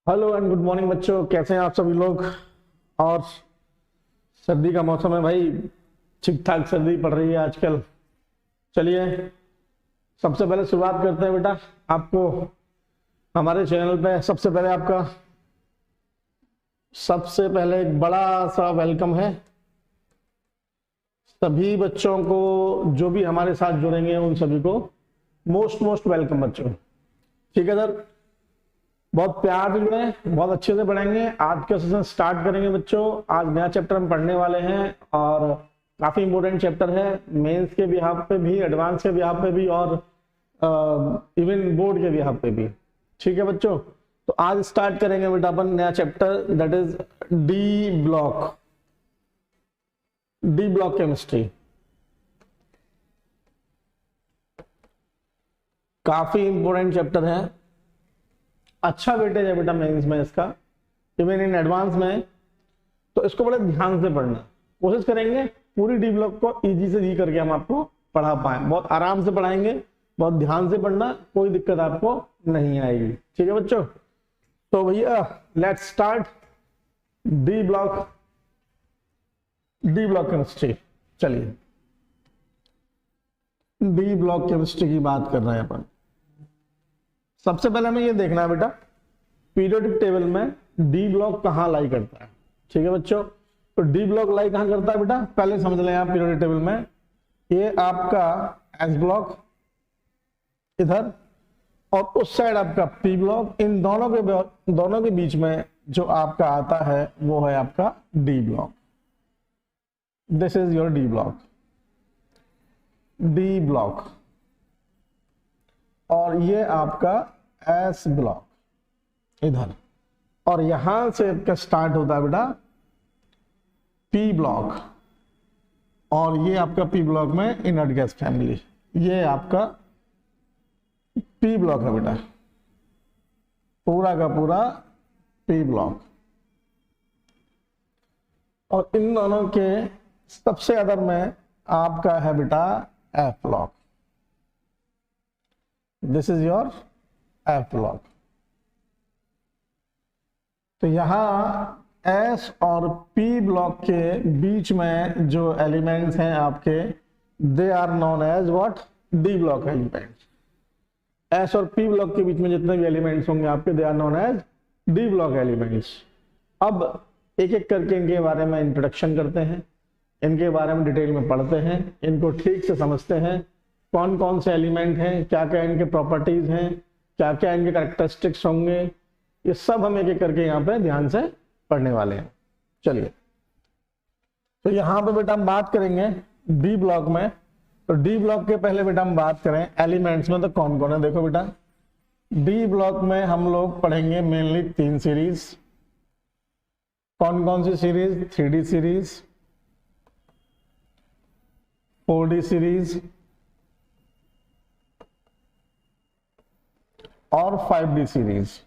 Hello and good morning बच्चों, कैसे हैं आप सभी लोग। और सर्दी का मौसम है भाई, ठीक ठाक सर्दी पड़ रही है आजकल। चलिए सबसे पहले शुरुआत करते हैं बेटा। आपको हमारे चैनल पे सबसे पहले एक बड़ा सा वेलकम है। सभी बच्चों को जो भी हमारे साथ जुड़ेंगे उन सभी को मोस्ट वेलकम बच्चों। ठीक है सर, बहुत प्यार से जुड़े, बहुत अच्छे से पढ़ेंगे। आज का सेशन स्टार्ट करेंगे बच्चों। आज नया चैप्टर हम पढ़ने वाले हैं और काफी इंपॉर्टेंट चैप्टर है, मेंस के बिहाफ पे भी, एडवांस के बिहाफ पे भी और इवन बोर्ड के बिहाफ पे भी। ठीक है बच्चों, तो आज स्टार्ट करेंगे बेटा अपन नया chapter, that is D block chemistry. काफी इंपॉर्टेंट चैप्टर है, अच्छा वेटेज है बेटा मेंस में इसका, इवन इन एडवांस में। तो इसको बड़े ध्यान से पढ़ना, कोशिश करेंगे पूरी डी ब्लॉक को इजी से जी करके हम आपको पढ़ा पाए। बहुत आराम से पढ़ाएंगे, बहुत ध्यान से पढ़ना, कोई दिक्कत आपको नहीं आएगी। ठीक है बच्चों, तो भैया let's start D block chemistry. चलिए डी ब्लॉक केमिस्ट्री की बात कर रहे हैं अपन। सबसे पहले हमें ये देखना है बेटा पीरियोडिक टेबल में डी ब्लॉक कहाँ लाई करता है। ठीक है बच्चों, तो डी ब्लॉक लाई कहाँ करता है बेटा, पहले समझ लें आप पीरियोडिक टेबल में। ये आपका एस ब्लॉक इधर और उस साइड आपका पी ब्लॉक, इन दोनों के बीच में जो आपका आता है वो है आपका D block. This is your D block और ये आपका एस ब्लॉक इधर, और यहां से आपका स्टार्ट होता है बेटा पी ब्लॉक, और ये आपका पी ब्लॉक में इनर्ट गैस फैमिली, ये आपका पी ब्लॉक है बेटा, पूरा का पूरा पी ब्लॉक। और इन दोनों के सबसे अदर में आपका है बेटा F block. This is your F block. तो यहां एस और पी ब्लॉक के बीच में जो एलिमेंट्स हैं आपके, they are known as what, D block elements. S और पी ब्लॉक के बीच में जितने भी एलिमेंट्स होंगे आपके, they are known as D block elements. अब एक एक करके इनके बारे में इंट्रोडक्शन करते हैं, इनके बारे में डिटेल में पढ़ते हैं, इनको ठीक से समझते हैं, कौन कौन से एलिमेंट हैं, क्या क्या इनके प्रॉपर्टीज हैं, क्या क्या इनके कैरेक्टरिस्टिक्स होंगे, ये सब हम एक एक करके यहाँ पे ध्यान से पढ़ने वाले हैं। चलिए, तो यहाँ पे बेटा हम बात करेंगे डी ब्लॉक में। तो डी ब्लॉक के पहले बेटा हम बात करें एलिमेंट्स में, तो कौन कौन है। देखो बेटा डी ब्लॉक में हम लोग पढ़ेंगे मेनली 3 सीरीज। कौन कौन सी series, 3D series, 4D series और 5D सीरीज।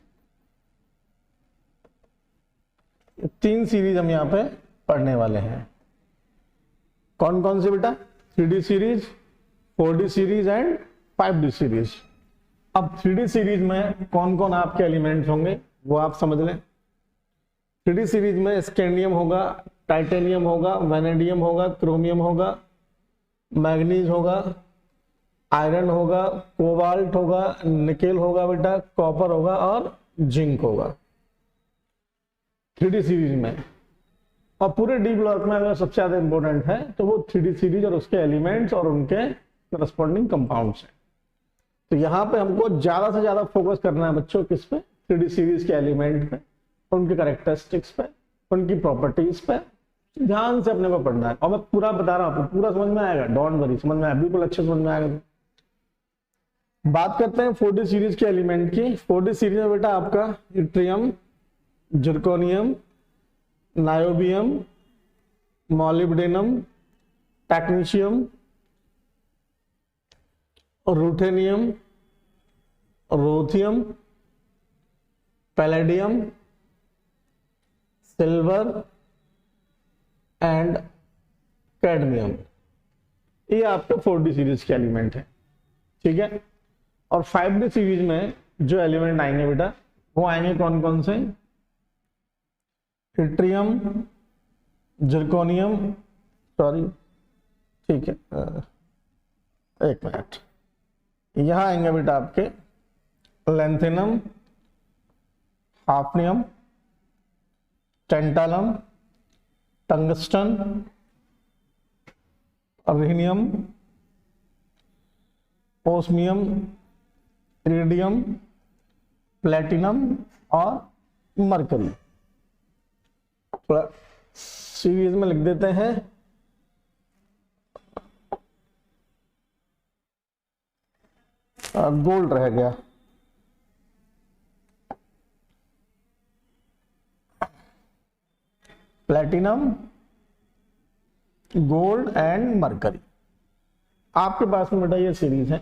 3 सीरीज हम यहां पे पढ़ने वाले हैं। कौन कौन सी बेटा, 3D series, 4D series and 5D series. अब 3D सीरीज में कौन कौन आपके एलिमेंट्स होंगे वो आप समझ लें। 3D सीरीज में स्कैंडियम होगा, टाइटेनियम होगा, वैनेडियम होगा, क्रोमियम होगा, मैग्नीज होगा, आयरन होगा, कोबाल्ट होगा, निकेल होगा बेटा, कॉपर होगा और जिंक होगा 3D सीरीज में। और पूरे डी ब्लॉक में अगर सबसे ज्यादा इंपॉर्टेंट है तो वो 3D सीरीज और उसके एलिमेंट्स और उनके करस्पॉन्डिंग कंपाउंड्स हैं। तो यहाँ पे हमको ज्यादा से ज्यादा फोकस करना है बच्चों, किस पे, 3D सीरीज के एलिमेंट पे, उनके कैरेक्टरिस्टिक्स पे, उनकी प्रॉपर्टीज पे ध्यान से अपने को पढ़ना है। और मैं पूरा बता रहा हूँ, पूरा समझ में आएगा, डोंट वरी, समझ में आएगा, बिल्कुल अच्छे समझ में आएगा। बात करते हैं 4D सीरीज के एलिमेंट की। 4D सीरीज में बेटा आपका yttrium, zirconium, niobium, molybdenum, technetium, ruthenium, rhodium, palladium, silver and cadmium, ये आपके 4D सीरीज के एलिमेंट है। ठीक है, और 5D सीरीज में जो एलिमेंट आएंगे बेटा, वो आएंगे कौन कौन से? इट्रियम, जिरकोनियम, सॉरी ठीक है, एक मिनट, यहां आएंगे बेटा आपके lanthanum, hafnium, tantalum, tungsten, rhenium, osmium, iridium, platinum और मरकरी। थोड़ा सीरीज में लिख देते हैं। गोल्ड रह गया, प्लेटिनम, गोल्ड एंड मरकरी, आपके पास में बेटा ये सीरीज है।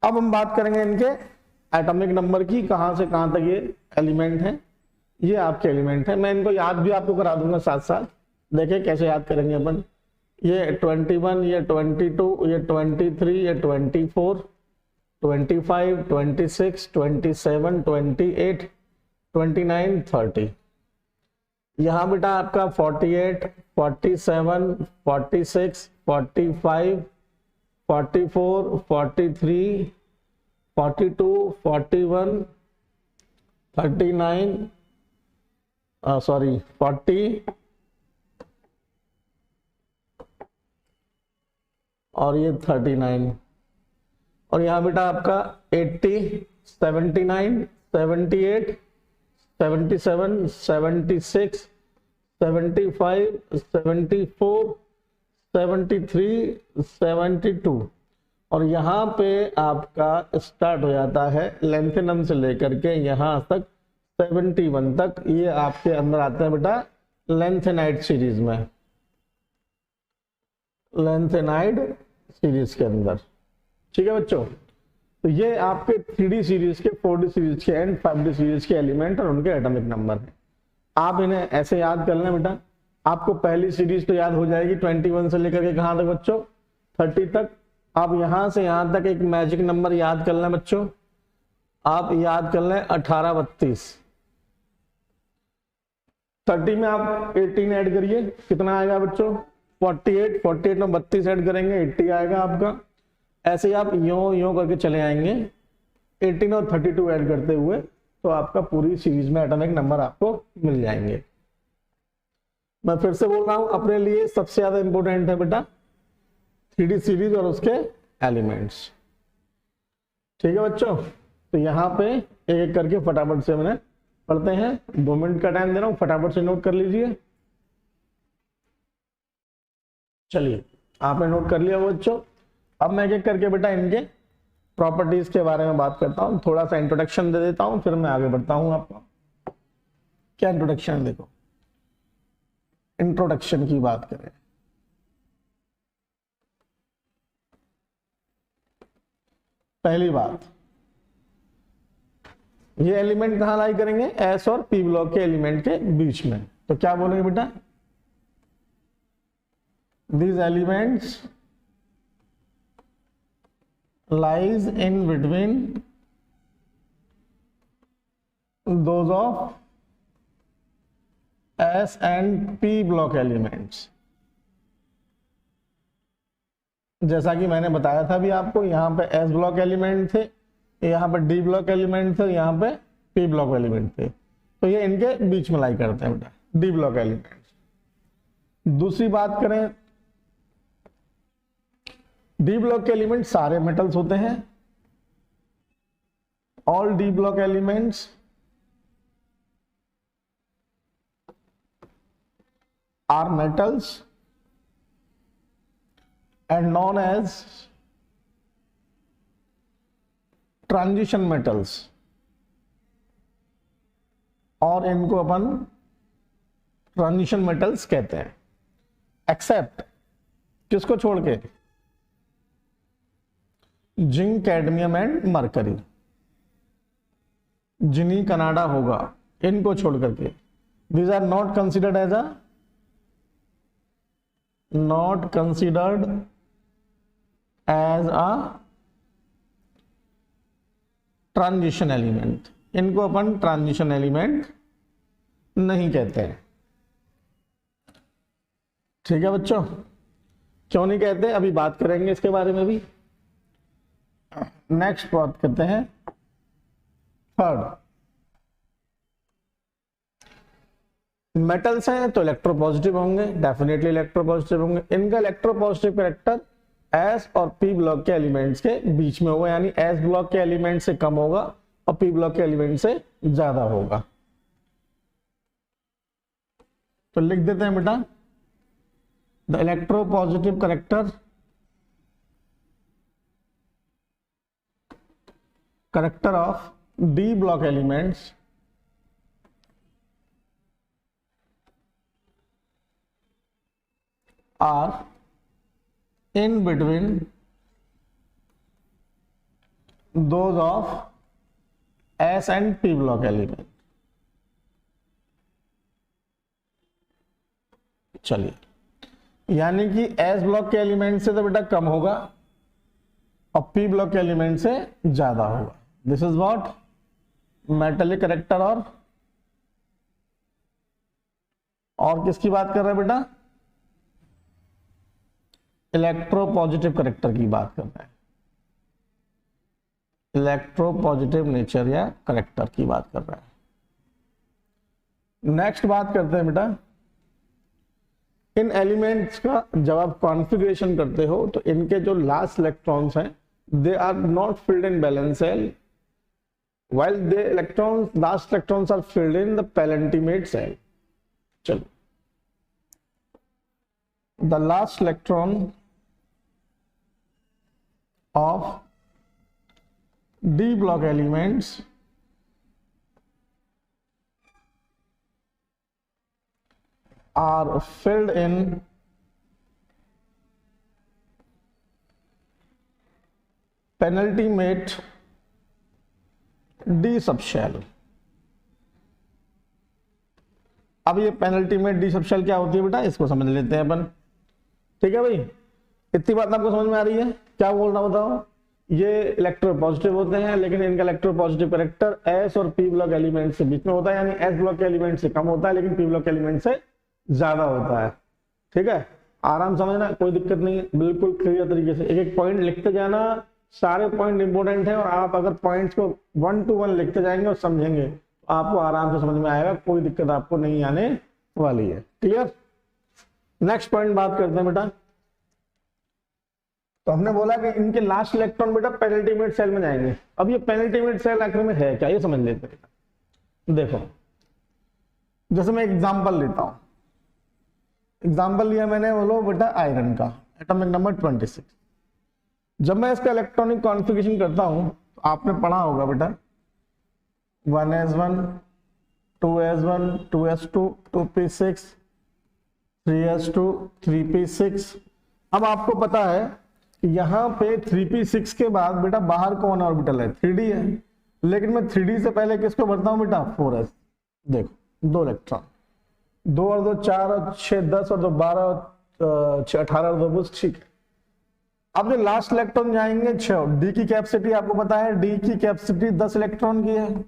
अब हम बात करेंगे इनके एटॉमिक नंबर की, कहां से कहां तक ये एलिमेंट है। ये आपके एलिमेंट है, मैं इनको याद भी आपको करा दूंगा साथ साथ, देखें कैसे याद करेंगे अपन। ये 21, ये 22, ये 23, ये 24, 25, 26, 27, 28, 29, 30। यहाँ बेटा आपका 48, 47, 46, 45, 44, 43, 42, 41, 39, सॉरी 40 और ये 39, और यहाँ बेटा आपका 80, 79, 78, 77, 76, 75, 74, 73, 72, और यहाँ पे आपका स्टार्ट हो जाता है लेंथेनम से लेकर के यहाँ तक 71 तक, ये आपके अंदर आते हैं बेटा लेंथेनाइड सीरीज में, लेंथेनाइड सीरीज के अंदर। ठीक है बच्चों, तो ये आपके 3D सीरीज के, 4D सीरीज के एंड 5D सीरीज के एलिमेंट और उनके एटॉमिक नंबर हैं। आप इन्हें ऐसे याद कर लें बेटा, आपको पहली सीरीज तो याद हो जाएगी 21 से लेकर के कहां तक बच्चों? 30 तक। आप यहां से यहां तक एक मैजिक नंबर याद कर लें बच्चों, आप याद कर लें 1832। 30 में आप 18 ऐड करिए, कितना आएगा बच्चों? 48, 48 में 32 ऐड करेंगे 80 आएगा आपका। ऐसे आप यो करके चले आएंगे 18 और 32 ऐड करते हुए, तो आपका पूरी सीरीज में एटॉमिक नंबर आपको मिल जाएंगे। मैं फिर से बोल रहा हूं, अपने लिए सबसे ज्यादा इंपॉर्टेंट है बेटा 3D सीरीज और उसके एलिमेंट्स। ठीक है बच्चों, तो यहाँ पे एक एक करके फटाफट से मैंने पढ़ते हैं, 2 मिनट का टाइम दे रहा हूं, फटाफट से नोट कर लीजिए। चलिए आपने नोट कर लिया बच्चों। अब मैं एक एक करके बेटा इनके प्रॉपर्टीज के बारे में बात करता हूं, थोड़ा सा इंट्रोडक्शन दे देता हूं, फिर मैं आगे बढ़ता हूं। आपको क्या इंट्रोडक्शन, देखो इंट्रोडक्शन की बात करें, पहली बात, ये एलिमेंट कहां लाई करेंगे? एस और पी ब्लॉक के एलिमेंट के बीच में। तो क्या बोलेंगे बेटा? these elements lies in between those of S and P block elements। जैसा कि मैंने बताया था भी आपको, यहाँ पे S ब्लॉक एलिमेंट थे, यहाँ पे D ब्लॉक एलिमेंट थे, यहाँ पे P ब्लॉक एलिमेंट थे, तो ये इनके बीच में लाई करते हैं बेटा D ब्लॉक एलिमेंट। दूसरी बात करें, डी ब्लॉक के एलिमेंट सारे मेटल्स होते हैं, all D block elements are metals and known as transition metals, और इनको अपन ट्रांजिशन मेटल्स कहते हैं, एक्सेप्ट किसको छोड़ के? Zinc, cadmium and mercury. जिनी कनाडा होगा, इनको छोड़ करके these are not considered as a transition element। इनको अपन ट्रांजिशन एलिमेंट नहीं कहते हैं। ठीक है बच्चों, क्यों नहीं कहते अभी बात करेंगे इसके बारे में भी। नेक्स्ट बात करते हैं थर्ड, मेटल्स हैं तो इलेक्ट्रोपॉजिटिव होंगे, डेफिनेटली इलेक्ट्रोपॉजिटिव होंगे। इनका इलेक्ट्रोपॉजिटिव कैरेक्टर एस और पी ब्लॉक के एलिमेंट्स के बीच में होगा, यानी एस ब्लॉक के एलिमेंट से कम होगा और पी ब्लॉक के एलिमेंट से ज्यादा होगा। तो लिख देते हैं बेटा, the electropositive character of D block elements are in between those of S and P block element। चलिए, यानी कि S ब्लॉक के एलिमेंट से तो बेटा कम होगा और P ब्लॉक के एलिमेंट से ज्यादा होगा। This is what metallic character. और किसकी बात कर रहे हैं बेटा? इलेक्ट्रोपॉजिटिव कैरेक्टर की बात कर रहे हैं, इलेक्ट्रोपॉजिटिव नेचर या कैरेक्टर की बात कर रहे हैं। नेक्स्ट बात करते हैं बेटा, इन एलिमेंट्स का जब आप कॉन्फ़िगरेशन करते हो तो इनके जो लास्ट इलेक्ट्रॉन्स हैं they are not filled in valence shell, while the last electrons are filled in the penultimate cell। चलो, the last electron of D block elements are filled in penultimate D subshell. अब ये penultimate D subshell क्या होती है बेटा, इसको समझ लेते हैं अपन। ठीक है भाई, इतनी बात आपको समझ में आ रही है? क्या बोल रहा बताओ? ये इलेक्ट्रोपॉजिटिव होते हैं, लेकिन इनका इलेक्ट्रोपॉजिटिव कैरेक्टर एस और पी ब्लॉक एलिमेंट से बीच में होता है, यानी एस ब्लॉक के एलिमेंट से कम होता है लेकिन पी ब्लॉक के एलिमेंट से ज्यादा होता है। ठीक है, आराम समझना, कोई दिक्कत नहीं है, बिल्कुल क्लियर तरीके से एक एक पॉइंट लिखते जाना। सारे पॉइंट इंपॉर्टेंट है और आप अगर पॉइंट्स को 1 to 1 लिखते जाएंगे और समझेंगे तो आपको आराम से समझ में आएगा, कोई दिक्कत आपको नहीं आने वाली है। क्लियर? नेक्स्ट पॉइंट बात करते हैं बेटा। तो हमने बोला कि इनके लास्ट इलेक्ट्रॉन बेटा पेनल्टीमेट सेल में जाएंगे। अब ये पेनल्टीमेट सेल आखिर में है क्या, ये समझ लेते हैं। देखो, जैसे मैं एग्जांपल लेता हूं, एग्जांपल लिया मैंने, बोलो बेटा आयरन का, एटॉमिक नंबर 26। जब मैं इसका इलेक्ट्रॉनिक कॉन्फ़िगरेशन करता हूं तो आपने पढ़ा होगा बेटा 1s1 2s1 2s2 2p6 3s2 3p6। अब आपको पता है यहां पे 3p6 के बाद बेटा बाहर कौन ऑर्बिटल है? 3d है, लेकिन मैं 3d से पहले किसको भरता हूं बेटा? 4s। देखो, 2 इलेक्ट्रॉन, 2 और 2 4 और 6 10 और 2 12 और 6 18 और 2 20। ठीक है, अब जो लास्ट इलेक्ट्रॉन जाएंगे 6। डी की कैपेसिटी आपको पता है, डी की कैपेसिटी 10 इलेक्ट्रॉन की है।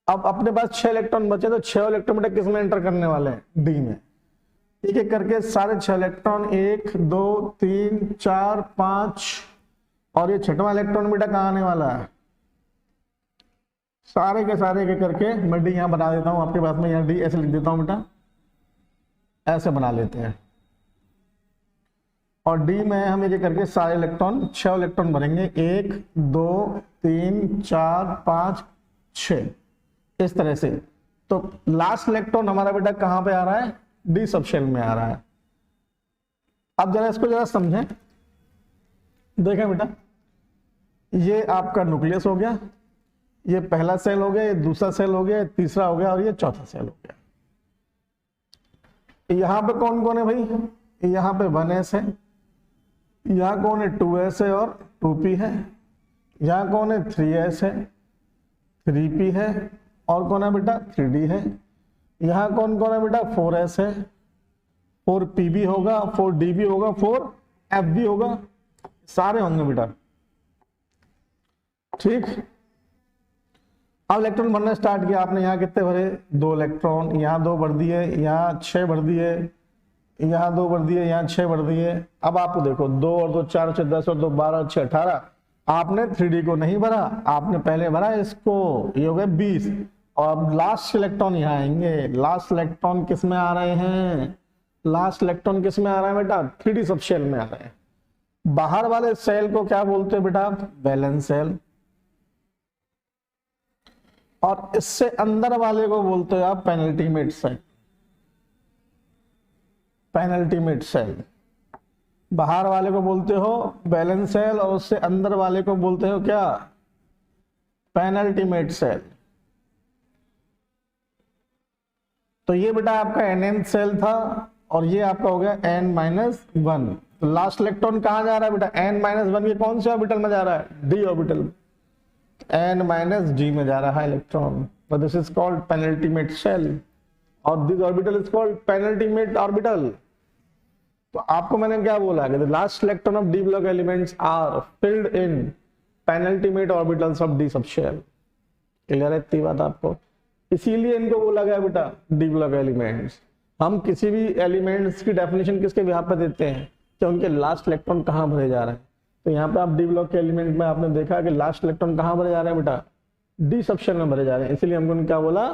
अब अपने पास 6 इलेक्ट्रॉन बचे तो 6 इलेक्ट्रॉन बेटा किसमें एंटर करने वाले हैं? डी में। एक एक करके सारे 6 इलेक्ट्रॉन 1 2 3 4 5 और ये 6वां इलेक्ट्रॉन बेटा कहाँ आने वाला है? सारे के सारे एक एक करके मैं डी यहां बना देता हूं आपके पास में, यहाँ डी ऐसे लिख देता हूं बेटा, ऐसे बना लेते हैं। और डी में हम एक करके सारे इलेक्ट्रॉन 6 इलेक्ट्रॉन भरेंगे, 1 2 3 4 5 6 इस तरह से। तो लास्ट इलेक्ट्रॉन हमारा बेटा कहां पे आ रहा है? डी सबशेल में आ रहा है। अब जरा इसको जरा समझें, देखें बेटा, ये आपका न्यूक्लियस हो गया, ये पहला सेल हो गया, ये दूसरा सेल हो गया, ये तीसरा हो गया और ये चौथा सेल हो गया। यहां पे कौन कौन है भाई? यहां पे 1s है, यहां कौन है? 2s है और 2p है, यहां कौन है? 3s है, 3p है और कौन है बेटा? 3d है। यहां कौन कौन है बेटा? 4s है, 4pb होगा, 4db होगा, 4fb होगा, सारे होंगे बेटा। ठीक, अब इलेक्ट्रॉन भरना स्टार्ट किया आपने, यहाँ कितने भरे, 2 इलेक्ट्रॉन, यहाँ 2 भर दिए, यहाँ 6 भर दिए, यहाँ 2 भर दिए, यहाँ 6 भर दिए। अब आपको देखो 2 और 2 4 6 10 और 2 12 और 6 18। आपने 3D को नहीं भरा, आपने पहले भरा इसको, ये हो गए 20। और अब लास्ट इलेक्ट्रॉन यहाँ आएंगे। लास्ट इलेक्ट्रॉन किस में आ रहे हैं, लास्ट इलेक्ट्रॉन किस में आ रहा है बेटा, 3D सब शेल में आ रहे हैं। बाहर वाले सेल को क्या बोलते हैं बेटा, वैलेंस सेल। और इससे अंदर वाले को बोलते हो आप पेनल्टीमेट सेल। पेनल्टीमेट सेल, बाहर वाले को बोलते हो बैलेंस सेल और उससे अंदर वाले को बोलते हो क्या, पेनल्टीमेट सेल। तो ये बेटा आपका nth सेल था और ये आपका हो गया n-1। तो लास्ट इलेक्ट्रॉन कहां जा रहा है बेटा, n-1 के कौन से ऑर्बिटल में जा रहा है, d ऑर्बिटल, n-g में जा रहा है इलेक्ट्रॉन। तो this is called penultimate shell और this orbital is called penultimate orbital. तो आपको मैंने क्या बोला कि the last electron of D block elements are filled in penultimate orbitals of D subshell. Clear है इतनी बात आपको, इसीलिए इनको बोला गया बेटा डी ब्लॉक एलिमेंट्स। हम किसी भी एलिमेंट्स की डेफिनेशन किसके बिहार पर देते हैं कि उनके लास्ट इलेक्ट्रॉन कहां भरे जा रहे हैं। तो यहाँ पे आप डी ब्लॉक के एलिमेंट में आपने देखा कि लास्ट इलेक्ट्रॉन कहां भरे जा रहे हैं बेटा, डी सबशेल में भरे जा रहे हैं, इसलिए हमको क्या बोला,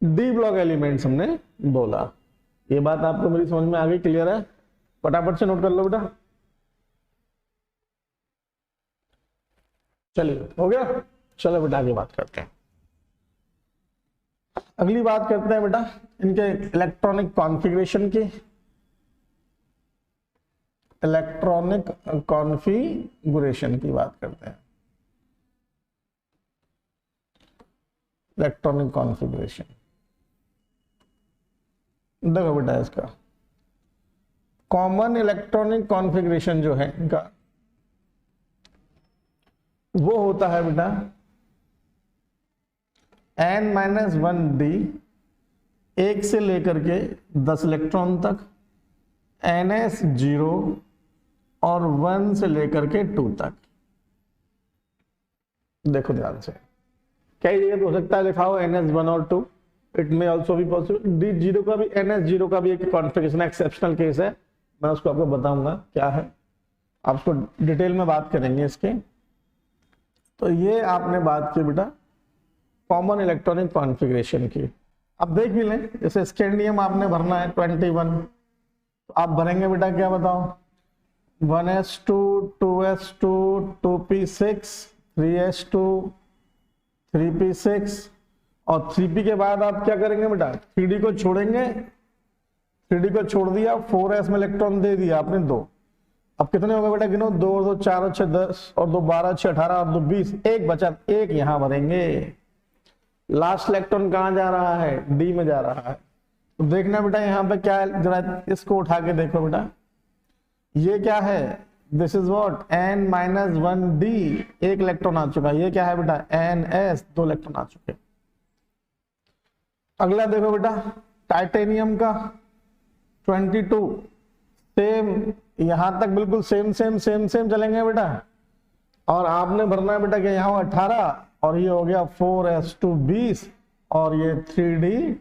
डी ब्लॉक एलिमेंट्स हमने बोला। ये बात आपको मेरी समझ में आ गई, क्लियर है, फटाफट से नोट कर लो बेटा। चलिए हो गया, चलो बेटा आगे बात करते हैं। अगली बात करते हैं बेटा इनके इलेक्ट्रॉनिक कॉन्फ़िगरेशन की। इलेक्ट्रॉनिक कॉन्फ़िगरेशन की बात करते हैं। इलेक्ट्रॉनिक कॉन्फ़िगरेशन देखो बेटा, इसका कॉमन इलेक्ट्रॉनिक कॉन्फ़िगरेशन जो है इनका वो होता है बेटा n-1d 1 से लेकर के 10 इलेक्ट्रॉन तक, ns0 और 1 से लेकर के 2 तक। देखो ध्यान से, कई जगह हो सकता है लिखा हो ns1 और 2, it may also be possible d0 का भी, ns0 का भी एक कॉन्फ़िगरेशन एक्सेप्शनल केस है, मैं उसको आपको बताऊंगा क्या है, आपको डिटेल में बात करेंगे इसके। तो ये आपने बात की बेटा कॉमन इलेक्ट्रॉनिक कॉन्फ़िगरेशन की। अब देख भी लें, जैसे स्कैंडियम आपने भरना है 21, तो आप भरेंगे बेटा क्या बताओ, 1s2 2s2 2p6 3s2 3p6 और 3p के बाद आप क्या करेंगे बेटा, 3d को छोड़ेंगे, 3d को छोड़ दिया, 4s में इलेक्ट्रॉन दे दिया आपने 2। अब कितने हो गए बेटा गिनो, 2 और 2 4 और 6 10 और 2 12 6 18 और 2 20, एक बचा, एक यहां भरेंगे। लास्ट इलेक्ट्रॉन कहां जा रहा है, डी में जा रहा है। तो देखना बेटा यहाँ पे क्या है, जरा इसको उठा के देखो बेटा, ये क्या है, दिस इज व्हाट n-1d, एक इलेक्ट्रॉन आ चुका है। ये क्या है बेटा ns, 2 इलेक्ट्रॉन आ चुके। अगला देखो बेटा टाइटेनियम का 22, सेम यहां तक बिल्कुल सेम चलेंगे बेटा। और आपने भरना है बेटा कि यहाँ 18 और ये हो गया 4s2 20 और ये 3d।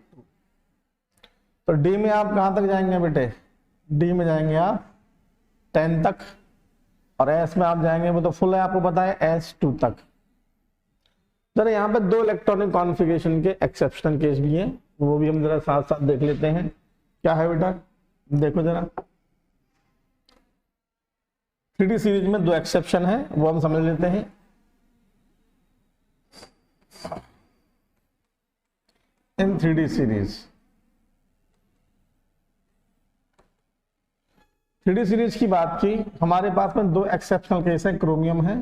तो डी में आप कहां तक जाएंगे बेटे, डी में जाएंगे आप 10 तक और एस में आप जाएंगे, वो तो फुल है आपको पता है, s2 तक। जरा यहाँ पे 2 इलेक्ट्रॉनिक कॉन्फ़िगरेशन के एक्सेप्शनल केस भी हैं, वो भी हम जरा साथ साथ देख लेते हैं। क्या है बेटा, देखो जरा 3D सीरीज में 2 एक्सेप्शन है, वो हम समझ लेते हैं। इन 3D सीरीज, 3D सीरीज की बात की, हमारे पास में 2 एक्सेप्शनल केस है, क्रोमियम है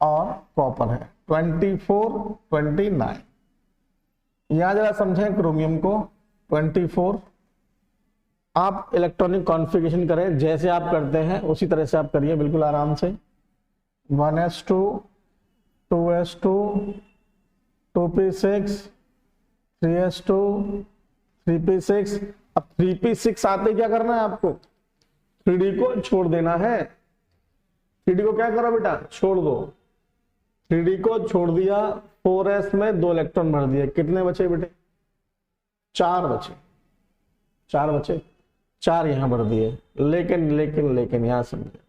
और कॉपर है, 24 29। यहां जरा समझें क्रोमियम को 24, आप इलेक्ट्रॉनिक कॉन्फ़िगरेशन करें जैसे आप करते हैं उसी तरह से आप करिए बिल्कुल आराम से। 1s2 2s2 2p6 3s2 3p6। अब 3p6 आते क्या करना है आपको, 3d को छोड़ देना है। 3d को क्या करो बेटा, छोड़ दो। 3D को छोड़ दिया, 4s में 2 इलेक्ट्रॉन भर दिए, कितने बचे बेटे? 4 बचे, 4 बचे, 4 यहां भर दिए। लेकिन लेकिन लेकिन यहां समझे,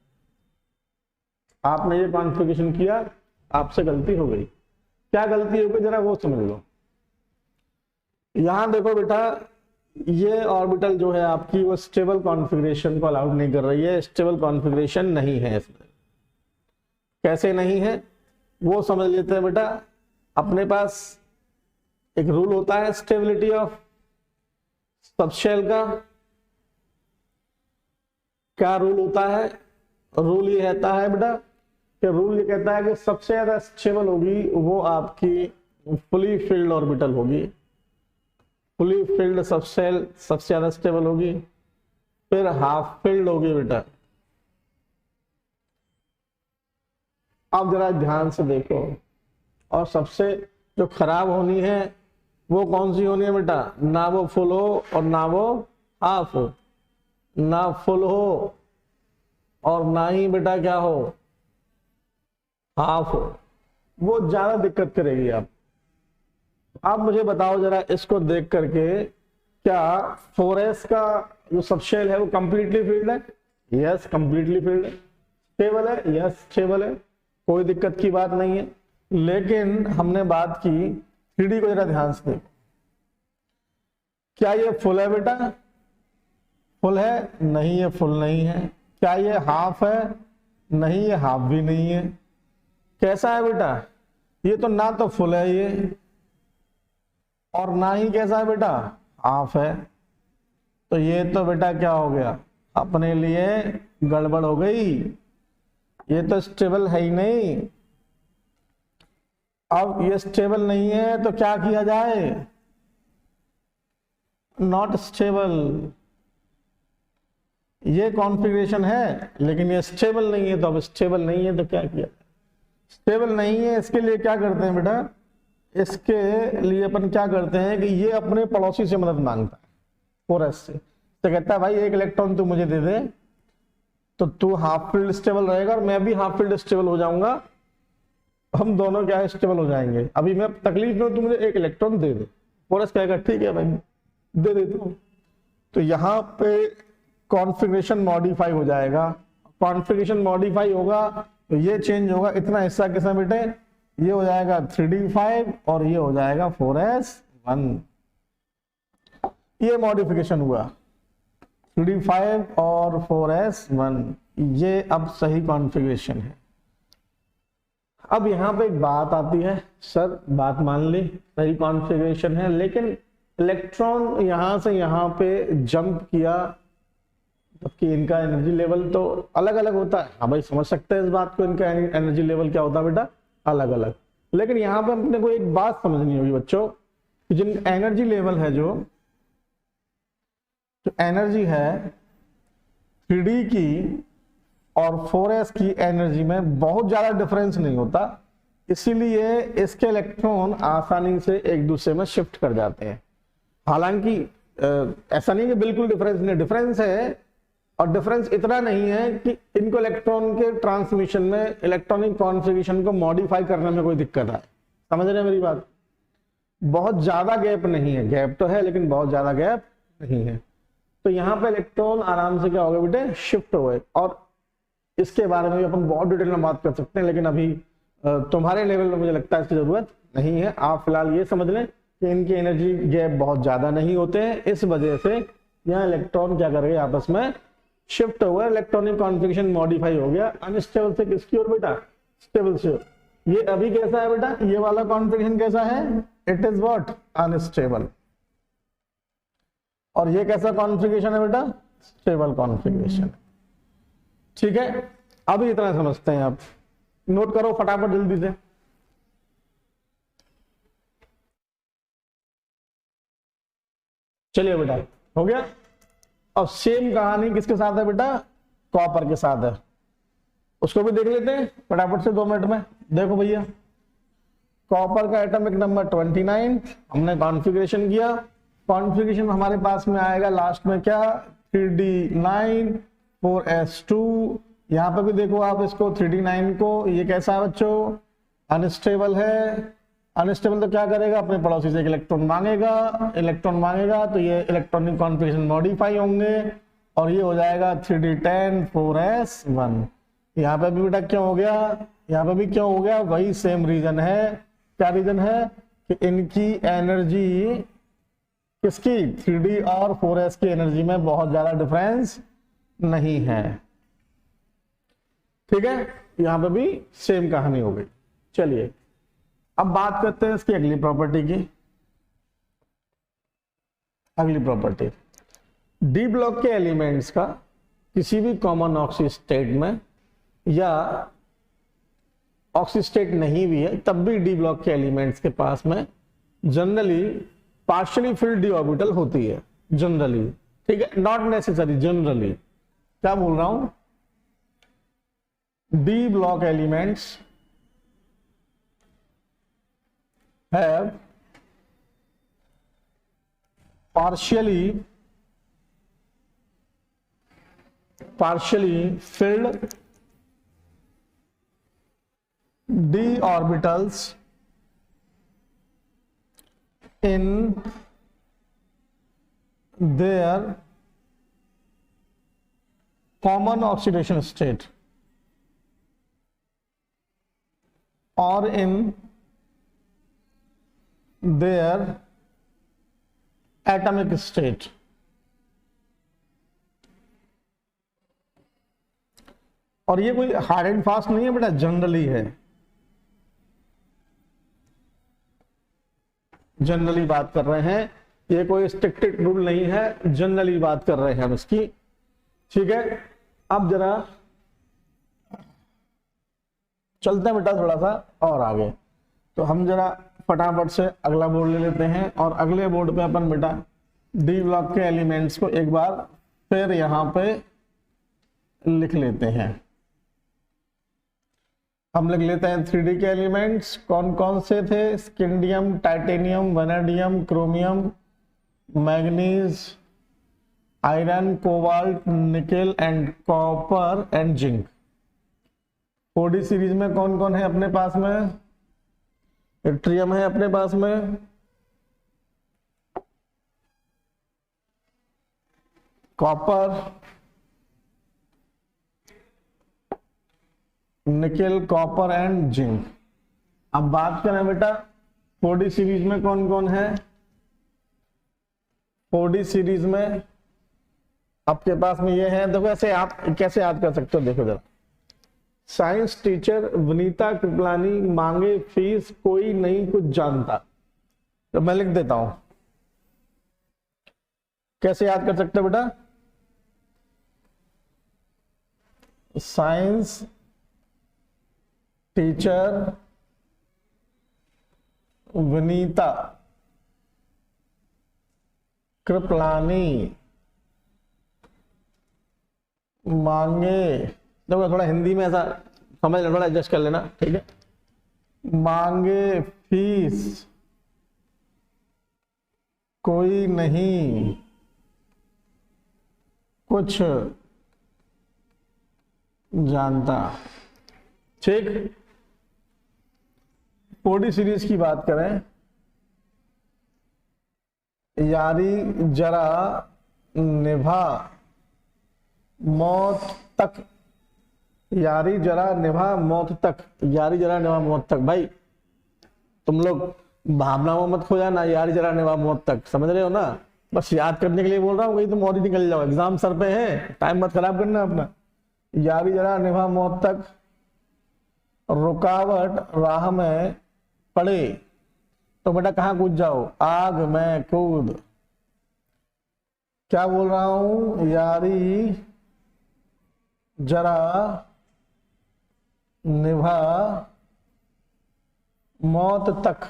आपने ये कॉन्फ़िगरेशन किया, आपसे गलती हो गई। क्या गलती हो गई जरा वो समझ लो। यहां देखो बेटा, ये ऑर्बिटल जो है आपकी वो स्टेबल कॉन्फ़िगरेशन को अलाउड नहीं कर रही है, स्टेबल कॉन्फ़िगरेशन नहीं है इसमें। कैसे नहीं है वो समझ लेते हैं बेटा। अपने पास एक रूल होता है स्टेबिलिटी ऑफ सबशेल का। क्या रूल होता है? रूल ये कहता है बेटा कि रूल ये कहता है कि सबसे ज्यादा स्टेबल होगी वो आपकी फुली फिल्ड ऑर्बिटल होगी। फुली फिल्ड सबशेल सबसे ज्यादा स्टेबल होगी, फिर हाफ फिल्ड होगी बेटा। अब जरा ध्यान से देखो, और सबसे जो खराब होनी है वो कौन सी होनी है बेटा? ना वो फुल हो और ना वो हाफ हो, ना फुल हो और ना ही बेटा क्या हो, हाफ हो। वो ज्यादा दिक्कत करेगी। आप मुझे बताओ जरा इसको देख करके, क्या 4s का जो सबशेल है वो कंप्लीटली फील्ड है? यस, कंप्लीटली फील्ड है। स्टेबल है? यस, स्टेबल है, कोई दिक्कत की बात नहीं है। लेकिन हमने बात की 3D को जरा ध्यान से देखो, क्या ये फुल है बेटा? फुल है? नहीं, ये फुल नहीं है। क्या ये हाफ है? नहीं, ये हाफ भी नहीं है। कैसा है बेटा? ये तो ना तो फुल है ये, और ना ही कैसा है बेटा, हाफ है। तो ये तो बेटा क्या हो गया, अपने लिए गड़बड़ हो गई, ये तो स्टेबल है ही नहीं। अब ये स्टेबल नहीं है तो क्या किया जाए? Not stable. ये कॉन्फ़िगरेशन है लेकिन ये स्टेबल नहीं है, तो अब स्टेबल नहीं है तो क्या किया? स्टेबल नहीं है, इसके लिए क्या करते हैं बेटा? इसके लिए अपन क्या करते हैं कि ये अपने पड़ोसी से मदद मांगता है 4s से, तो कहता है भाई एक इलेक्ट्रॉन तू मुझे दे दे, तो तू हाफ फील्ड स्टेबल रहेगा और मैं भी हाफ फील्ड स्टेबल हो जाऊंगा, हम दोनों क्या है स्टेबल हो जाएंगे। अभी मैं तकलीफ में, तू मुझे एक इलेक्ट्रॉन दे दे। 4s कहेगा ठीक है भाई दे देता हूं। तो यहाँ पे कॉन्फ़िगरेशन मॉडिफाई हो जाएगा। कॉन्फ़िगरेशन मॉडिफाई होगा तो ये चेंज होगा, इतना हिस्सा किसमें बेटे? ये हो जाएगा 3d5 और ये हो जाएगा 4s1। ये मॉडिफिकेशन हुआ 3d5 और 4s1, ये अब सही कॉन्फ़िगरेशन है। अब यहाँ पे एक बात आती है, सर बात मान ली सही कॉन्फ़िगरेशन है, लेकिन इलेक्ट्रॉन यहां से यहां पे जंप किया, जबकि इनका एनर्जी लेवल तो अलग अलग होता है। हाँ भाई समझ सकते हैं इस बात को, इनका एनर्जी लेवल क्या होता है बेटा, अलग अलग। लेकिन यहाँ पे अपने को एक बात समझनी होगी बच्चों, कि जिन एनर्जी लेवल है, जो एनर्जी है 3D की और 4s की एनर्जी में बहुत ज्यादा डिफरेंस नहीं होता, इसीलिए इसके इलेक्ट्रॉन आसानी से एक दूसरे में शिफ्ट कर जाते हैं। हालांकि ऐसा नहीं कि बिल्कुल डिफरेंस नहीं, डिफरेंस है, और डिफरेंस इतना नहीं है कि इनको इलेक्ट्रॉन के ट्रांसमिशन में इलेक्ट्रॉनिक कॉन्फ़िगरेशन को मॉडिफाई करने में कोई दिक्कत आए। समझ रहे हैं मेरी बात? बहुत ज्यादा गैप नहीं है, गैप तो है लेकिन बहुत ज्यादा गैप नहीं है। तो यहाँ पे इलेक्ट्रॉन आराम से क्या हो गए बेटे, शिफ्ट हो गए। और इसके बारे में भी अपन बहुत डिटेल में बात कर सकते हैं, लेकिन अभी तुम्हारे लेवल में मुझे लगता है इसकी जरूरत नहीं है। आप फिलहाल ये समझ लें कि इनकी एनर्जी गैप बहुत ज्यादा नहीं होते हैं, इस वजह से यहाँ इलेक्ट्रॉन क्या कर गए, आपस में शिफ्ट हुआ, इलेक्ट्रॉनिक कॉन्फ़िगरेशन मॉडिफाई हो गया अनस्टेबल से किसकी ओर बेटा, स्टेबल से। ये अभी कैसा है बेटा, ये वाला कॉन्फ़िगरेशन कैसा है, इट इज व्हाट, अनस्टेबल। और ये कैसा कॉन्फ़िगरेशन है बेटा, स्टेबल कॉन्फ़िगरेशन। ठीक है, अभी इतना समझते हैं, आप नोट करो फटाफट जल्दी से। चलिए बेटा हो गया। अब सेम कहानी किसके साथ है बेटा, कॉपर के साथ है, उसको भी देख लेते हैं फटाफट से 2 मिनट में। देखो भैया, कॉपर का एटॉमिक नंबर 29, हमने कॉन्फ़िगरेशन किया। कॉन्फ़िगरेशन हमारे पास में आएगा लास्ट में क्या, 3d9 4s2। यहाँ पे भी देखो आप इसको 3d9 को, ये कैसा है बच्चों, अनस्टेबल है, अनस्टेबल तो क्या करेगा, अपने पड़ोसी से एक इलेक्ट्रॉन मांगेगा, इलेक्ट्रॉन मांगेगा तो ये इलेक्ट्रॉनिक कॉन्फ़िगरेशन मॉडिफाई होंगे और ये हो जाएगा 3d10 4s1। यहाँ पे भी बेटा क्यों हो गया, यहाँ पे भी क्यों हो गया, वही सेम रीजन है। क्या रीजन है कि इनकी एनर्जी, किसकी, 3d और 4s की एनर्जी में बहुत ज्यादा डिफरेंस नहीं है। ठीक है, यहां पे भी सेम कहानी हो गई। चलिए अब बात करते हैं इसकी अगली प्रॉपर्टी की। अगली प्रॉपर्टी, डी ब्लॉक के एलिमेंट्स का किसी भी कॉमन ऑक्सी स्टेट में या ऑक्सी स्टेट नहीं भी है तब भी डी ब्लॉक के एलिमेंट्स के पास में generally partially filled D orbital होती है, जनरली। ठीक है, नॉट नेसेसरी, जनरली। क्या बोल रहा हूं, D block elements have partially filled d orbitals in their common oxidation state or in their atomic state. और ये कोई हार्ड एंड फास्ट नहीं है बेटा, जनरली है, जनरली बात कर रहे हैं, ये कोई स्ट्रिक्टेड रूल नहीं है, जनरली बात कर रहे हैं हम इसकी। ठीक है, अब जरा चलते हैं बेटा थोड़ा सा और आगे, तो हम जरा फटाफट से अगला बोर्ड ले लेते हैं और अगले बोर्ड पे अपन बेटा डी ब्लॉक के एलिमेंट्स को एक बार फिर यहां पे लिख लेते हैं। हम लिख लेते हैं 3D के एलिमेंट्स कौन कौन से थे, scandium, titanium, vanadium, chromium, manganese, iron, cobalt, nickel and copper and zinc. 4D series में कौन कौन है अपने पास में, ट्रियम है अपने पास में, copper, nickel, copper and zinc. अब बात करें बेटा 4D सीरीज में कौन कौन है, 4D सीरीज में आपके पास में ये है, देखो ऐसे आप कैसे याद कर सकते हो, देखो जरा, साइंस टीचर वनीता कृपलानी मांगे फीस कोई नहीं कुछ जानता, तो मैं लिख देता हूं, कैसे याद कर सकते हो बेटा, साइंस टीचर वनीता कृपलानी मांगे, देखो थोड़ा हिंदी में ऐसा समझ लेना, थोड़ा एडजस्ट कर लेना, ठीक है, मांगे फीस कोई नहीं कुछ जानता। ठीक, 4D सीरीज की बात करें, यारी जरा निभा मौत तक, यारी जरा निभा मौत तक, यारी जरा निभा मौत तक। भाई तुम लोग भावनाओं मत खो जाना, यारी जरा निभा मौत तक, समझ रहे हो ना, बस याद करने के लिए बोल रहा हूँ, कहीं तुम और ही निकल जाओ, एग्जाम सर पे है, टाइम मत खराब करना अपना। यारी जरा निभा मौत तक, रुकावट राह में पड़े तो बेटा कहां कूद जाओ, आग में कूद। क्या बोल रहा हूं, यारी जरा निभा मौत तक,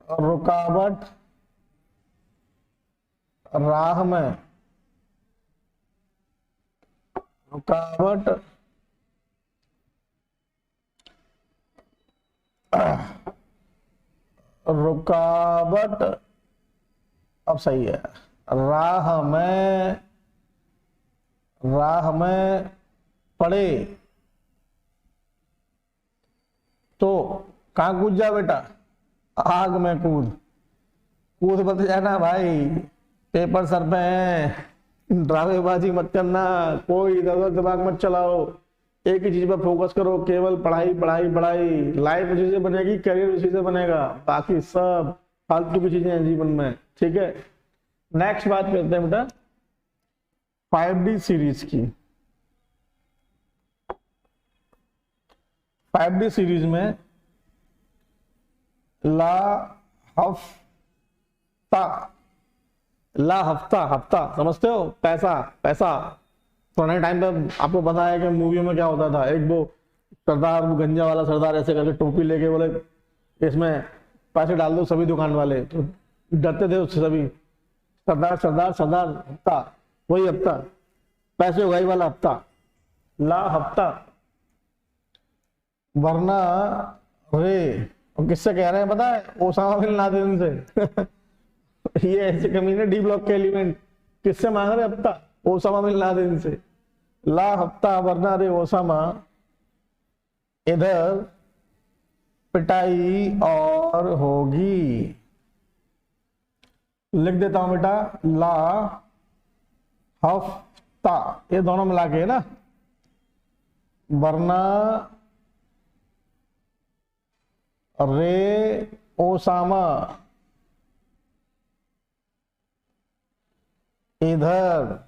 रुकावट राह में, रुकावट रुकावट अब सही है, राह में पड़े तो कहाँ कूद जा बेटा, आग में कूद, कूद बत जाना भाई, पेपर सर पे है, ड्रामेबाजी मत करना, कोई इधर उधर दिमाग मत चलाओ, एक ही चीज पर फोकस करो, केवल पढ़ाई पढ़ाई पढ़ाई। लाइफ उसी से बनेगी, करियर उसी से बनेगा, बाकी सब फालतू की चीजें हैं जीवन में, ठीक है। नेक्स्ट बात करते हैं बेटा 5D सीरीज की। 5D सीरीज में ला हफ्ता, ला हफ्ता, हफ्ता समझते हो, पैसा पैसा। पुराने टाइम पे आपको पता है कि मूवियों में क्या होता था, एक वो सरदार, वो गंजा वाला सरदार ऐसे करके टोपी लेके बोले इसमें पैसे डाल दो, सभी दुकान वाले तो डरते थे उससे सभी, सरदार सरदार सरदार, हफ्ता, वही हफ्ता, पैसे उगाई वाला हफ्ता, ला हफ्ता। वरना रे, और किससे कह रहे हैं पता है, ओसामा बिन लादेन से। ये ऐसे कमीने डी ब्लॉक के एलिमेंट किससे मांग रहे हफ्ता, ओसामा बिन लादेन से। ला हफ्ता वरना रे ओसामा, इधर पिटाई और होगी। लिख देता हूं बेटा, ला हफ्ता, ये दोनों मिला के ना, वरना रे ओसामा, इधर।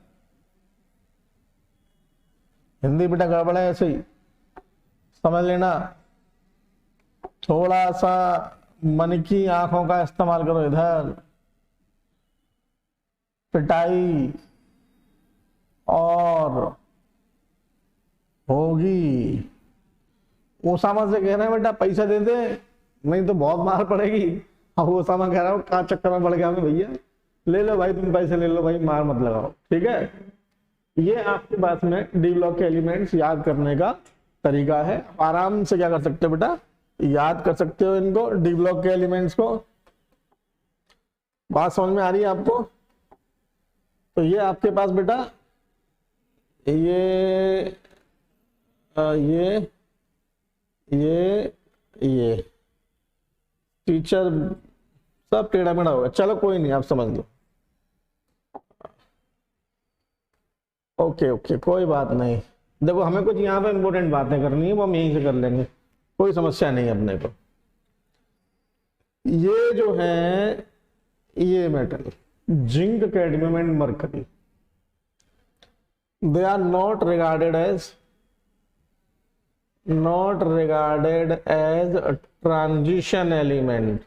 हिंदी बेटा गड़बड़ है, ऐसे ही समझ लेना, थोड़ा सा मन की आंखों का इस्तेमाल करो। इधर पिटाई और होगी। ओसामा से कह रहे हैं बेटा पैसा दे दे, नहीं तो बहुत मार पड़ेगी। अब ओसामा कह रहा हूं कहाँ चक्कर में पड़ गया हमें भैया, ले लो भाई, तुम पैसे ले लो भाई, मार मत लगाओ, ठीक है। ये आपके पास में डी ब्लॉक के एलिमेंट्स याद करने का तरीका है। आराम से क्या कर सकते हो बेटा, याद कर सकते हो इनको, डी ब्लॉक के एलिमेंट्स को। बात समझ में आ रही है आपको? तो ये आपके पास बेटा ये टीचर सब टेढ़ा मेढ़ा होगा, चलो कोई नहीं, आप समझ लो। ओके ओके, कोई बात नहीं। देखो हमें कुछ यहाँ पे इंपॉर्टेंट बातें करनी है, वो हम यहीं से कर लेंगे, कोई समस्या नहीं है अपने को। ये जो है, ये metal zinc, cadmium and mercury, they are not regarded as a transition element।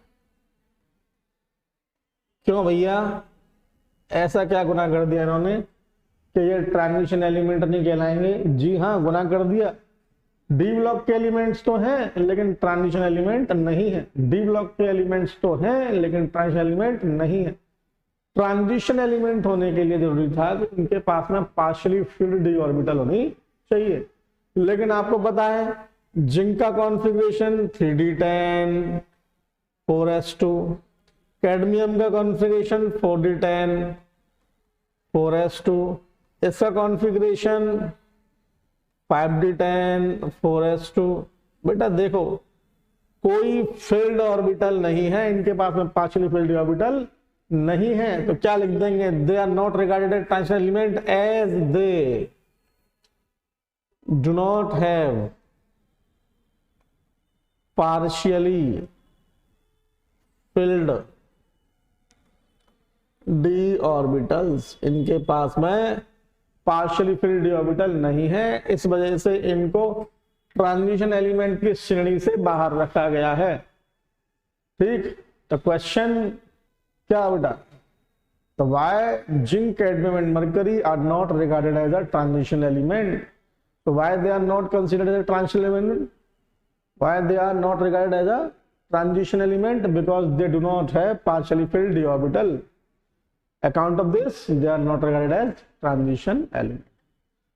क्यों भैया, ऐसा क्या गुनाह कर दिया इन्होंने कि ये ट्रांजिशन एलिमेंट नहीं कहलाएंगे? जी हाँ, गुनाह कर दिया। डी ब्लॉक के एलिमेंट्स तो हैं लेकिन ट्रांजिशन एलिमेंट नहीं है। डी ब्लॉक के एलिमेंट्स तो हैं लेकिन ट्रांजिशन एलिमेंट नहीं है। ट्रांजिशन एलिमेंट होने के लिए जरूरी था कि इनके पास में पार्शियली फिल्ड डी ऑर्बिटल होनी चाहिए, लेकिन आपको पता है जिंक का कॉन्फ़िगरेशन 3d10 4s2, कैडमियम का कॉन्फ़िगरेशन 4d10 4s2, इसका कॉन्फ़िगरेशन 5d10 4s2। बेटा देखो, कोई फील्ड ऑर्बिटल नहीं है इनके पास में, पार्शियली फील्ड ऑर्बिटल नहीं है, तो क्या लिख देंगे? They are not regarded as transition element as they do not have partially filled D orbitals. इनके पास में पार्शियली फिल्ड डी ऑर्बिटल नहीं है, इस वजह से इनको ट्रांजिशन एलिमेंट की श्रेणी से बाहर रखा गया है। ठीक, तो क्वेश्चन क्या बेटा? तो why zinc, cadmium and mercury are not regarded as a transition element? तो why they are not considered as a transition element? Why they are not regarded as a transition element? Because they do not have partially filled D orbital. Account of this they are not regarded as transition element.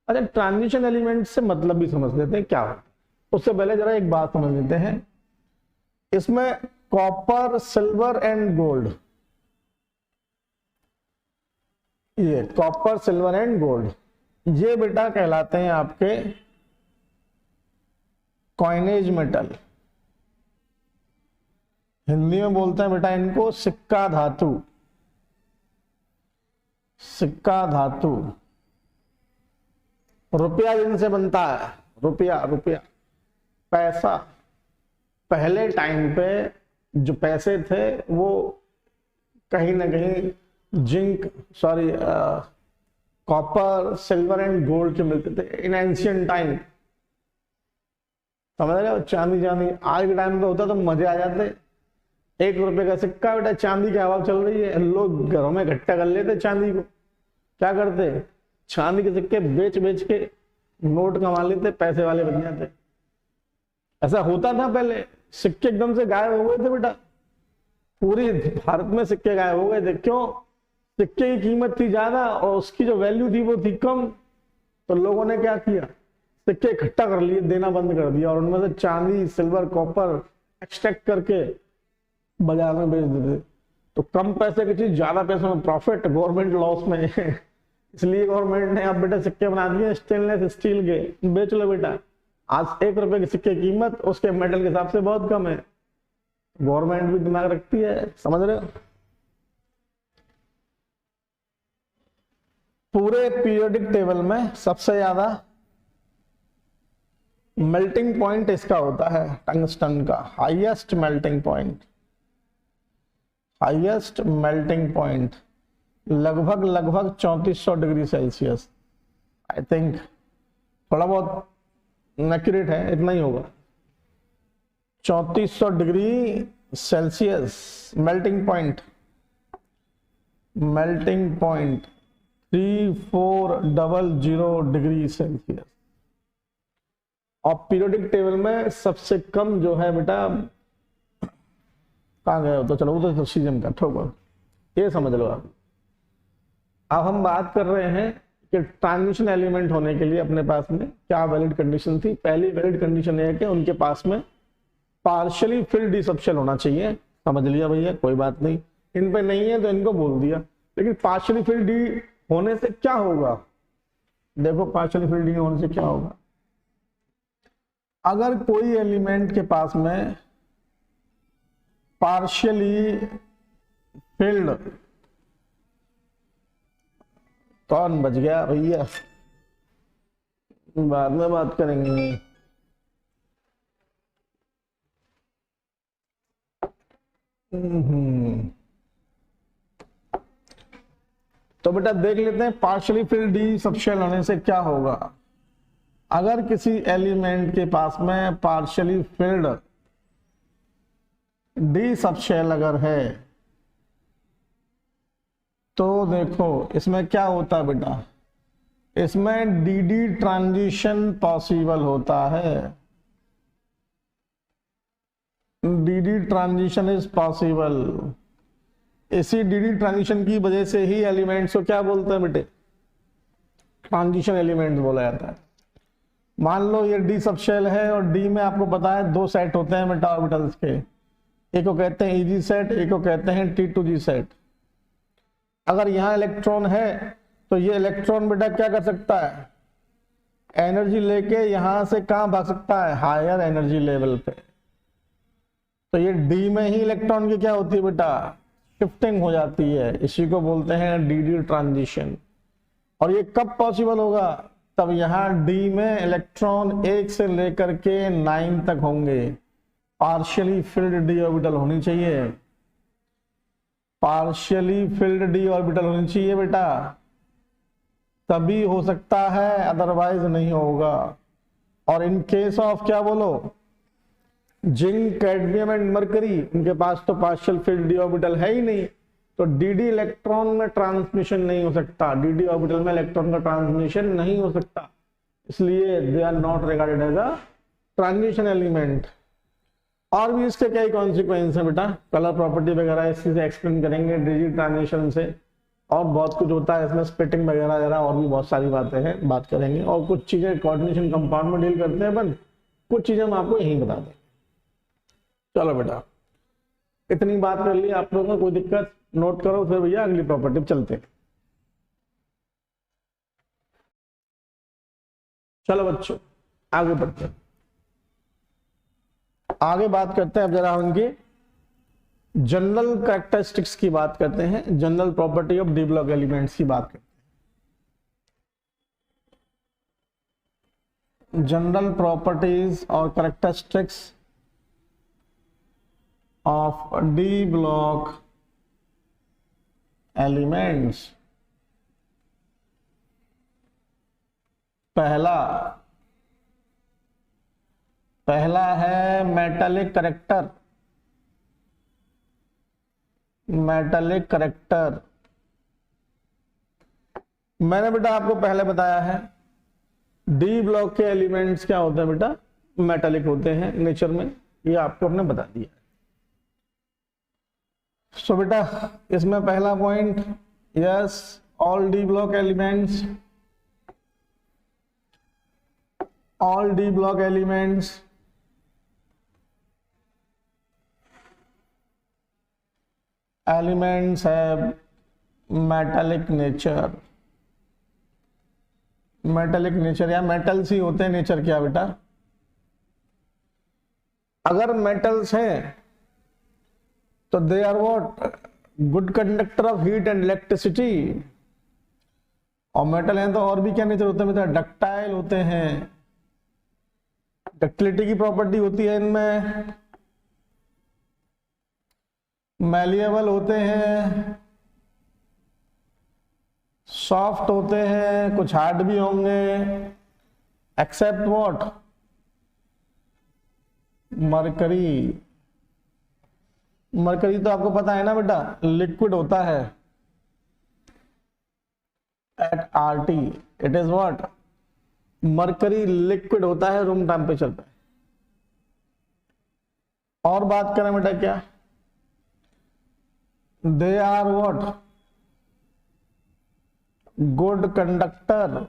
अच्छा, transition element से मतलब भी समझ लेते हैं क्या होता है। उससे पहले जरा एक बात समझ लेते हैं, इसमें कॉपर, सिल्वर एंड गोल्ड, ये कॉपर, सिल्वर एंड गोल्ड, ये बेटा कहलाते हैं आपके कॉइनेज मेटल। हिंदी में बोलते हैं बेटा इनको सिक्का धातु। सिक्का धातु। रुपया जिनसे बनता है, रुपया रुपया पैसा। पहले टाइम पे जो पैसे थे वो कहीं ना कहीं zinc sorry copper silver and gold के मिलते थे इन एंशियंट टाइम। समझ रहे हो? चांदी चांदी आज के टाइम पे होता तो मजे आ जाते। 1 रुपए का सिक्का बेटा, चांदी की हवा चल रही है, लोग घरों में इकट्ठा कर लेते चांदी को। क्या करते? चांदी के सिक्के बेच बेच के नोट कमा लेते, पैसे वाले बन जाते। ऐसा होता था पहले। सिक्के एकदम से गायब हो गए थे बेटा, पूरी भारत में सिक्के गायब हो गए थे। क्यों? सिक्के की कीमत थी ज्यादा और उसकी जो वैल्यू थी वो थी कम। तो लोगों ने क्या किया, सिक्के इकट्ठा कर लिए, देना बंद कर दिया और उनमें से चांदी सिल्वर कॉपर एक्सट्रैक्ट करके बाजार में बेच देते। तो कम पैसे की चीज ज्यादा पैसों में प्रॉफिट, गवर्नमेंट लॉस में इसलिए गवर्नमेंट ने अब बेटा सिक्के बना दिए स्टेनलेस स्टील के, बेच लो बेटा। आज 1 रुपए के सिक्के की कीमत उसके मेटल के हिसाब से बहुत कम है। गवर्नमेंट भी दिमाग रखती है, समझ रहे हो? पूरे पीरियोडिक टेबल में सबसे ज्यादा मेल्टिंग पॉइंट इसका होता है टंगस्टन का, highest melting point. Highest melting point लगभग 3400 डिग्री सेल्सियस। आई थिंक थोड़ा बहुत एक्यूरेट है, इतना ही होगा। 3400 degree Celsius melting point. Melting point 3400 degree Celsius. और पीरियोडिक टेबल में सबसे कम जो है बेटा, कहाँ गए हो? तो चलो वो तो सीजन का ठोकर, ये समझ लो आप। अब हम बात कर रहे हैं कि ट्रांजिशन एलिमेंट होने के लिए अपने पास में क्या वैलिड कंडीशन थी। पहली वैलिड कंडीशन है कि उनके पास में पार्शियली फिल्ड डी सबशेल होना चाहिए। समझ लिया भैया, कोई बात नहीं। इन पे नहीं है तो इनको बोल दिया। लेकिन पार्शियली फिल्ड डी होने से क्या होगा? देखो पार्शियली फिल्ड डी होने से क्या होगा। अगर कोई एलिमेंट के पास में पार्शियली फिल्ड, कौन बच गया भैया? बाद में बात करेंगे। तो बेटा देख लेते हैं पार्शियली फिल्ड डी सबशेल होने से क्या होगा। अगर किसी एलिमेंट के पास में पार्शियली फिल्ड डी सबशेल अगर है तो देखो इसमें क्या होता है बेटा, इसमें डी ट्रांजिशन पॉसिबल होता है। D transition is possible. इसी डी ट्रांजिशन की वजह से ही एलिमेंट्स को क्या बोलते हैं बेटे? ट्रांजिशन एलिमेंट्स बोला जाता है। मान लो ये डी सबशेल है और डी में आपको पता है 2 सेट होते हैं बेटा ऑर्बिटल्स के। एक को कहते हैं ईजी सेट, एक को कहते हैं T2G सेट। अगर यहाँ इलेक्ट्रॉन है तो ये इलेक्ट्रॉन बेटा क्या कर सकता है? एनर्जी लेके यहां से कहां भाग सकता है? हायर एनर्जी लेवल पे। तो ये डी में ही इलेक्ट्रॉन की क्या होती है बेटा? शिफ्टिंग हो जाती है। इसी को बोलते हैं डी ट्रांजिशन। और ये कब पॉसिबल होगा? तब यहाँ डी में इलेक्ट्रॉन 1 से लेकर के 9 तक होंगे। पार्शियली फिल्ड डी ऑर्बिटल होनी चाहिए। पार्शियली फिल्ड डी ऑर्बिटल होनी चाहिए बेटा, तभी हो सकता है, अदरवाइज नहीं होगा। और इन केस ऑफ क्या बोलो, जिंक कैडमियम एंड मरकरी, उनके पास तो पार्शियल फिल्ड डी ऑर्बिटल है ही नहीं, तो डी इलेक्ट्रॉन में ट्रांसमिशन नहीं हो सकता। डी ऑर्बिटल में इलेक्ट्रॉन का ट्रांसमिशन नहीं हो सकता, इसलिए they are not regarded as a transition element. और भी इसके कई कॉन्सिक्वेंस है बेटा, कलर प्रॉपर्टी वगैरह इससे एक्सप्लेन करेंगे डी ट्रांजिशन से। और बहुत कुछ होता है इसमें, स्प्लिटिंग वगैरह वगैरह और भी बहुत सारी बातें हैं, बात करेंगे। और कुछ चीजें कोऑर्डिनेशन कंपाउंड में डील करते हैं अपन, कुछ चीजें हम आपको यहीं बता दें। चलो बेटा इतनी बात कर ली आप लोगों को, कोई दिक्कत? नोट करो फिर भैया अगली प्रॉपर्टी चलते हैं। चलो बच्चों आगे बढ़ते हैं, आगे बात करते हैं अब जरा उनकी जनरल कैरेक्टरिस्टिक्स की बात करते हैं, general property of D block elements की बात करते हैं। जनरल प्रॉपर्टीज और characteristics of D block elements. पहला है मेटालिक करेक्टर। मेटालिक करेक्टर मैंने बेटा आपको पहले बताया है, डी ब्लॉक के एलिमेंट्स क्या होते हैं बेटा, मेटालिक होते हैं नेचर में, ये आपको हमने बता दिया। सो बेटा इसमें पहला point, yes all D block elements, all D block elements have metallic nature। Metallic nature या मेटल्स ही होते हैं नेचर क्या बेटा। अगर मेटल्स हैं तो they are what, good conductor of heat and electricity. और मेटल हैं तो और भी क्या नेचर होते हैं बेटा, डक्टाइल होते हैं, डक्टिलिटी की प्रॉपर्टी होती है इनमें, मैलिएबल होते हैं, सॉफ्ट होते हैं, कुछ हार्ड भी होंगे, एक्सेप्ट व्हाट, मरकरी। मरकरी तो आपको पता है ना बेटा, लिक्विड होता है at RT, it is what, mercury liquid होता है रूम टेम्परेचर पे। और बात करें बेटा क्या, they are what, good conductor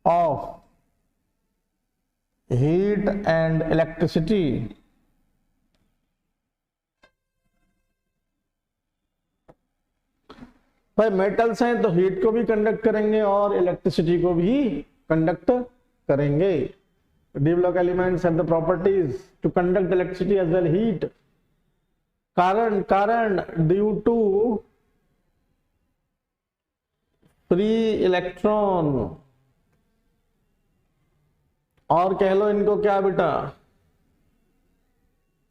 of heat and electricity. भाई मेटल्स हैं तो हीट को भी कंडक्ट करेंगे और इलेक्ट्रिसिटी को भी कंडक्ट करेंगे। D block elements have the properties to conduct electricity as well heat. कारण ड्यू टू फ्री इलेक्ट्रॉन, और कह लो इनको क्या बेटा,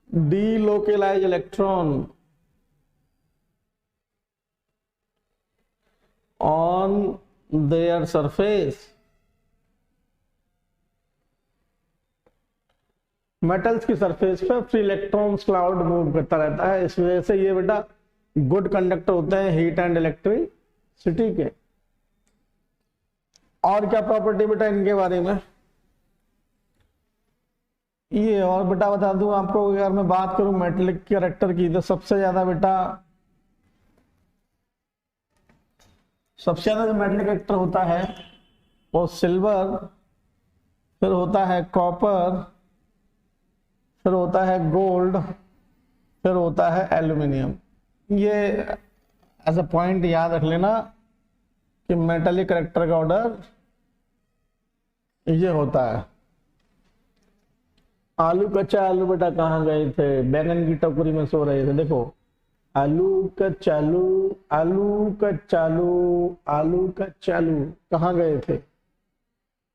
delocalise electron on their surface। Metals की सरफेस पे फ्री इलेक्ट्रॉन्स क्लाउड मूव करता रहता है, इस वजह से ये बेटा गुड कंडक्टर होते हैं हीट एंड इलेक्ट्रिसिटी के। और क्या प्रॉपर्टी बेटा इनके बारे में, ये और बेटा बता दूं आपको, अगर मैं बात करूं मेटेलिक कैरेक्टर की तो सबसे ज्यादा जो मेटल कैरेक्टर होता है वो सिल्वर, फिर होता है कॉपर, फिर होता है गोल्ड, फिर होता है एल्यूमिनियम। ये एज अ पॉइंट याद रख लेना कि मेटालिक कैरेक्टर का ऑर्डर ये होता है। आलू कच्चा आलू बेटा कहाँ गए थे, बैंगन की टोकरी में सो रहे थे। देखो आलू का चालू, आलू का चालू, आलू का चालू, कहाँ गए थे,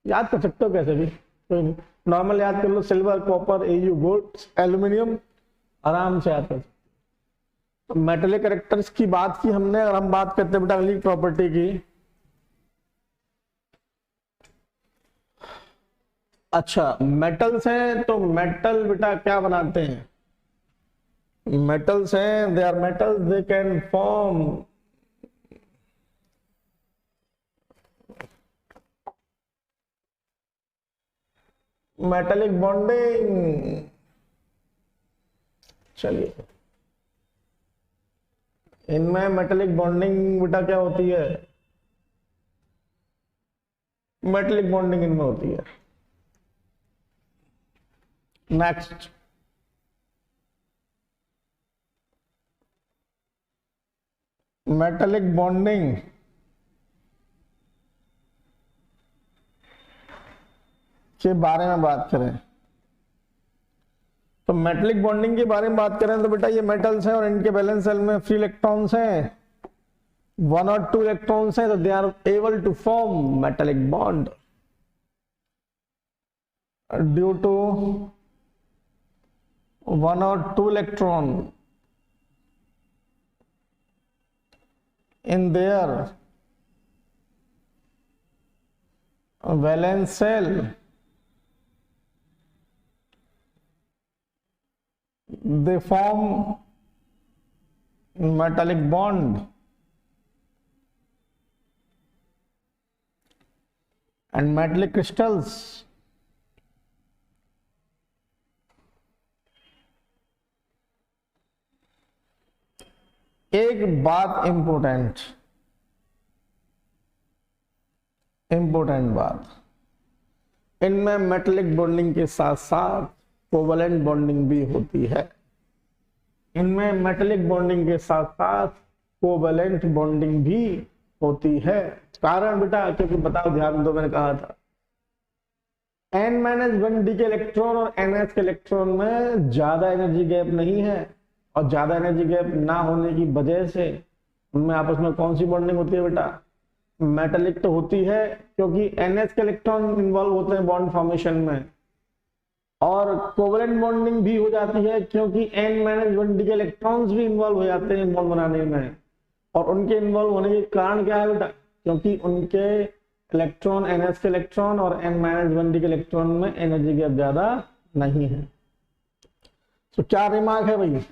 याद कर सकते हो कैसे भी, कोई नहीं, नॉर्मल याद कर लो, silver copper AU gold aluminium, आराम से याद कर सकते हो। तो मेटेलिक कैरेक्टर्स की बात की हमने, अगर हम बात करते हैं बेटा अगली प्रॉपर्टी की, अच्छा मेटल्स हैं तो मेटल बेटा क्या बनाते हैं, metals हैं, they are metals, they can form metallic bonding। चलिए इनमें मेटेलिक बॉन्डिंग बेटा क्या होती है, मेटेलिक बॉन्डिंग इनमें होती है। नेक्स्ट मेटेलिक बॉन्डिंग के बारे में बात करें तो मेटलिक बॉन्डिंग के बारे में बात करें तो बेटा ये मेटल्स हैं और इनके वैलेंस शेल में फ्री इलेक्ट्रॉन्स हैं, 1 और 2 इलेक्ट्रॉन्स हैं, तो they are able to form metallic bond due to 1 or 2 electron in their valence shell. They form metallic bond and metallic crystals एक बात इंपॉर्टेंट बात, इनमें मेटलिक बॉन्डिंग के साथ साथ कोवलेंट बॉन्डिंग भी होती है। इनमें मेटलिक बॉन्डिंग के साथ साथ कोवलेंट बॉन्डिंग भी होती है। कारण बेटा क्योंकि बताओ, ध्यान दो, मैंने कहा था N-1d के इलेक्ट्रॉन और NS के इलेक्ट्रॉन में ज्यादा एनर्जी गैप नहीं है, और ज्यादा एनर्जी गैप ना होने की वजह से उनमें आपस में कौन सी बॉन्डिंग होती है बेटा? मेटलिक तो होती है, क्योंकि NS के इलेक्ट्रॉन इन्वॉल्व होते हैं बॉन्ड फॉर्मेशन में, और कोवलेंट बॉन्डिंग भी हो जाती है क्योंकि N-1d के इलेक्ट्रॉन्स भी इन्वॉल्व हो जाते हैं बॉन्ड बनाने में। और उनके इन्वॉल्व होने के कारण क्या है बेटा? क्योंकि उनके इलेक्ट्रॉन, NS के इलेक्ट्रॉन और N-1d के इलेक्ट्रॉन में एनर्जी गैप ज्यादा नहीं है। तो क्या रिमार्क है भाई?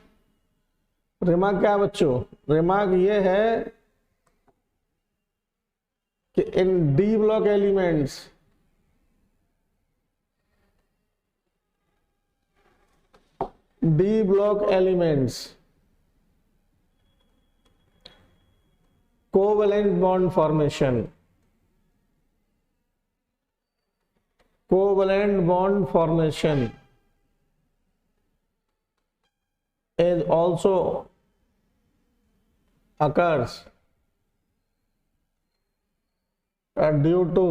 रिमार्क क्या है बच्चों? रिमार्क ये है कि इन D block elements covalent bond formation is also occurs due to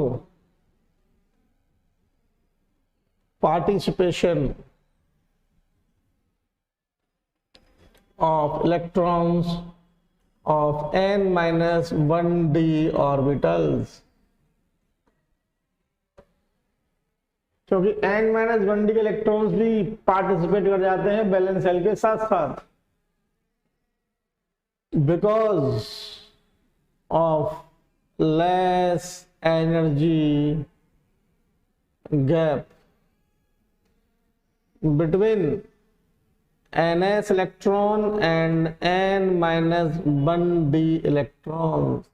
participation of electrons of N-1d orbitals, क्योंकि N-1d के इलेक्ट्रॉन्स भी पार्टिसिपेट कर जाते हैं वैलेंस शेल के साथ साथ, because of less energy gap between NS electron and N-1d electrons.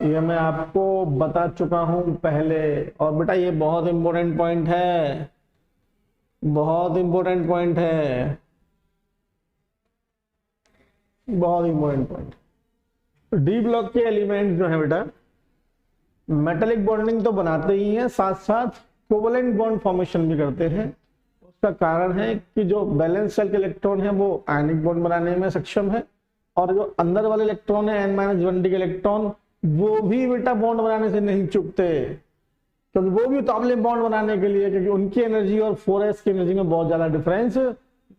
ये मैं आपको बता चुका हूं पहले, और बेटा ये बहुत इंपॉर्टेंट पॉइंट है, बहुत इंपॉर्टेंट पॉइंट है। डी ब्लॉक के एलिमेंट जो है बेटा मेटलिक बॉन्डिंग तो बनाते ही हैं, साथ साथ कोवलेंट बॉन्ड फॉर्मेशन भी करते हैं। उसका कारण है कि जो वैलेंस शेल के इलेक्ट्रॉन है वो आयनिक बॉन्ड बनाने में सक्षम है, और जो अंदर वाले इलेक्ट्रॉन है N-1d के इलेक्ट्रॉन, वो भी बेटा बॉन्ड बनाने से नहीं चूकते, क्योंकि वो भी उतावले बॉन्ड बनाने के लिए, क्योंकि उनकी एनर्जी और 4s की एनर्जी में बहुत ज्यादा डिफरेंस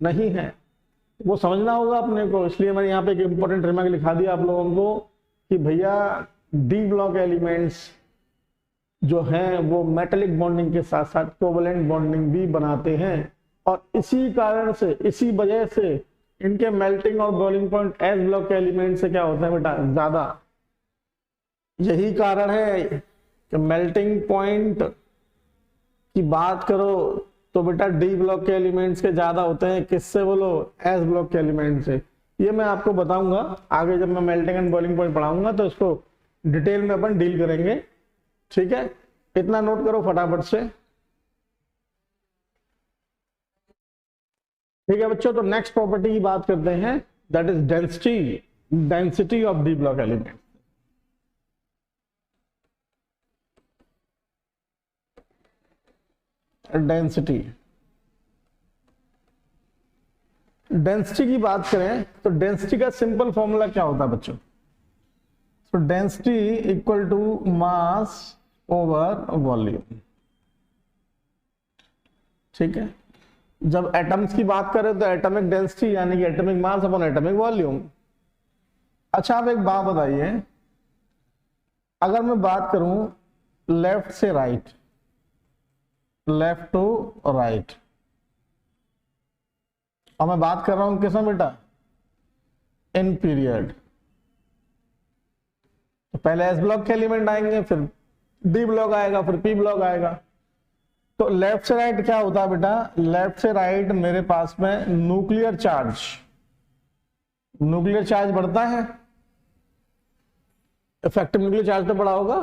नहीं है। वो समझना होगा अपने को, इसलिए मैंने यहाँ पे एक इंपॉर्टेंट रिमार्क लिखा दिया आप लोगों को कि भैया डी ब्लॉक एलिमेंट्स जो हैं वो मेटलिक बॉन्डिंग के साथ साथ कोवलेंट बॉन्डिंग भी बनाते हैं, और इसी कारण से, इसी वजह से इनके मेल्टिंग और बॉइलिंग पॉइंट एस ब्लॉक के एलिमेंट से क्या होता है बेटा? ज्यादा। यही कारण है कि मेल्टिंग पॉइंट की बात करो तो बेटा डी ब्लॉक के एलिमेंट्स के ज्यादा होते हैं, किससे बोलो? एस ब्लॉक के एलिमेंट से। ये मैं आपको बताऊंगा आगे, जब मैं मेल्टिंग एंड बॉइलिंग पॉइंट पढ़ाऊंगा तो इसको डिटेल में अपन डील करेंगे, ठीक है? इतना नोट करो फटाफट से, ठीक है बच्चों? तो नेक्स्ट प्रॉपर्टी की बात करते हैं, that is density of D block element. Density की बात करें तो डेंसिटी का सिंपल फॉर्मूला क्या होता है बच्चों? तो density equal to mass over volume, ठीक है? जब एटम्स की बात करें तो एटॉमिक डेंसिटी यानी कि atomic mass upon atomic volume. अच्छा आप एक बात बताइए, अगर मैं बात करूं लेफ्ट से राइट, लेफ्ट टू राइट, और मैं बात कर रहा हूं किसमें बेटा, इन पीरियड, तो पहले एस ब्लॉक के एलिमेंट आएंगे, फिर डी ब्लॉक आएगा, फिर पी ब्लॉक आएगा। तो लेफ्ट से राइट क्या होता है बेटा, लेफ्ट से राइट मेरे पास में न्यूक्लियर चार्ज, न्यूक्लियर चार्ज बढ़ता है, इफेक्टिव न्यूक्लियर चार्ज तो बड़ा होगा।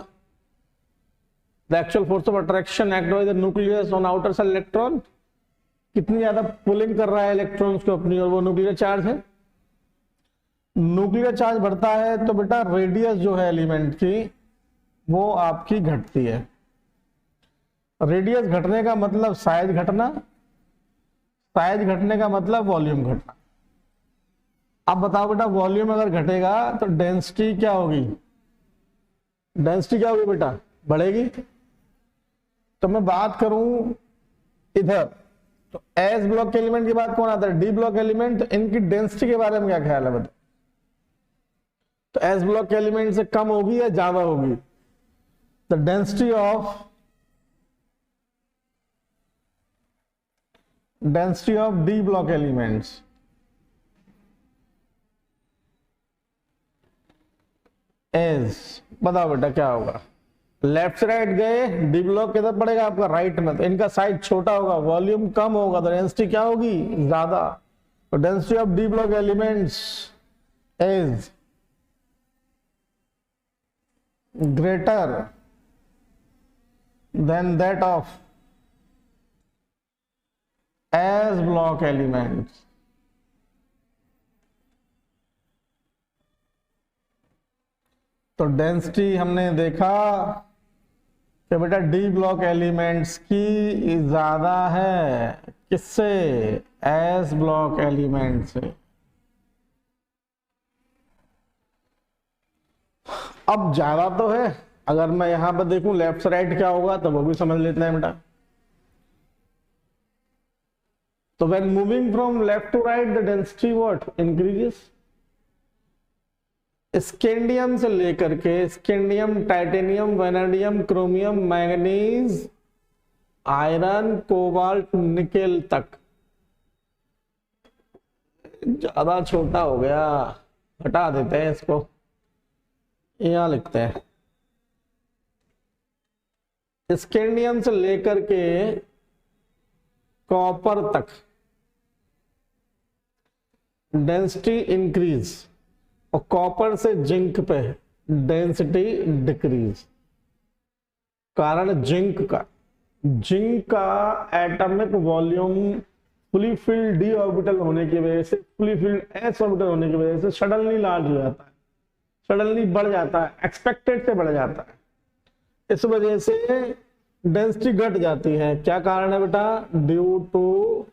The actual force of attraction act by the nucleus on outer cell electron, कितनी ज्यादा पुलिंग कर रहा है इलेक्ट्रॉन्स को अपनी, और वो न्यूक्लियर चार्ज है। न्यूक्लियर चार्ज बढ़ता है तो बेटा रेडियस जो है एलिमेंट की वो आपकी घटती है। रेडियस घटने का मतलब साइज घटना, साइज घटने का मतलब वॉल्यूम घटना। अब बताओ बेटा वॉल्यूम अगर घटेगा तो डेंसिटी क्या होगी, डेंसिटी क्या होगी बेटा, बढ़ेगी। तो मैं बात करूं इधर, तो एस ब्लॉक के एलिमेंट की बात कौन आता है, डी ब्लॉक एलिमेंट, तो इनकी डेंसिटी के बारे में क्या ख्याल है बता। तो एस ब्लॉक के एलिमेंट से कम होगी या ज्यादा होगी, the density of D block elements as, बताओ बेटा क्या होगा, लेफ्ट से राइट गए, डी ब्लॉक किधर पड़ेगा आपका, राइट में, तो इनका साइज छोटा होगा, वॉल्यूम कम होगा, तो डेंसिटी क्या होगी, ज्यादा। तो density of D block elements is greater than that of S block elements. तो डेंसिटी हमने देखा कि बेटा डी ब्लॉक एलिमेंट्स की ज्यादा है, किससे, एस ब्लॉक एलिमेंट से। अब ज्यादा तो है, अगर मैं यहां पर देखूं लेफ्ट से राइट क्या होगा तो वो भी समझ लेते हैं बेटा। तो when moving from left to right the density what increases. Scandium से लेकर के scandium, titanium, vanadium, chromium, manganese, iron, cobalt, nickel तक ज्यादा छोटा हो गया, हटा देते हैं इसको, यहां लिखते हैं। स्कैंडियम से लेकर के कॉपर तक डेंसिटी इंक्रीज, और कॉपर से जिंक पे डेंसिटी डिक्रीज। कारण जिंक का atomic volume fully filled D orbital होने की वजह से, फुली फिल्ड एस ऑर्बिटल होने की वजह से सडनली लार्ज हो जाता है, सडनली बढ़ जाता है, एक्सपेक्टेड से बढ़ जाता है। इस वजह से डेंसिटी घट जाती है। क्या कारण है बेटा, due to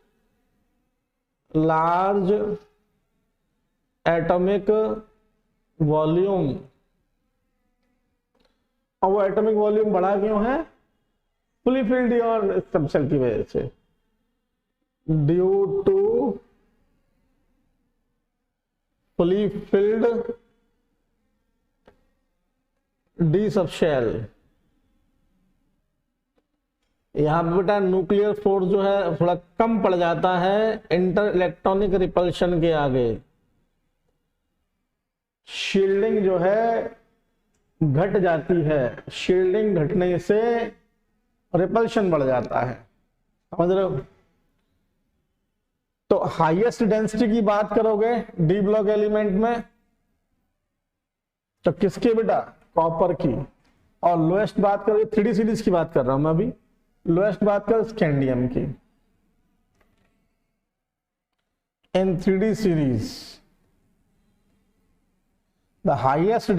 large atomic volume. और वो एटॉमिक वॉल्यूम बढ़ा क्यों है, फुली फिल्ड डी और सबसेल की वजह से, due to fully filled D subshell. यहां पे बेटा न्यूक्लियर फोर्स जो है थोड़ा कम पड़ जाता है इंटर इलेक्ट्रॉनिक रिपल्शन के आगे। शील्डिंग जो है घट जाती है, शील्डिंग घटने से रिपल्शन बढ़ जाता है, समझ रहे हो। तो हाईएस्ट डेंसिटी की बात करोगे डी ब्लॉक एलिमेंट में तो किसकी बेटा, कॉपर की। और लोएस्ट बात करोगे, 3D सीरीज की बात कर रहा हूं मैं अभी, लोएस्ट बात कर स्कैंडियम की। इन 3D series the highest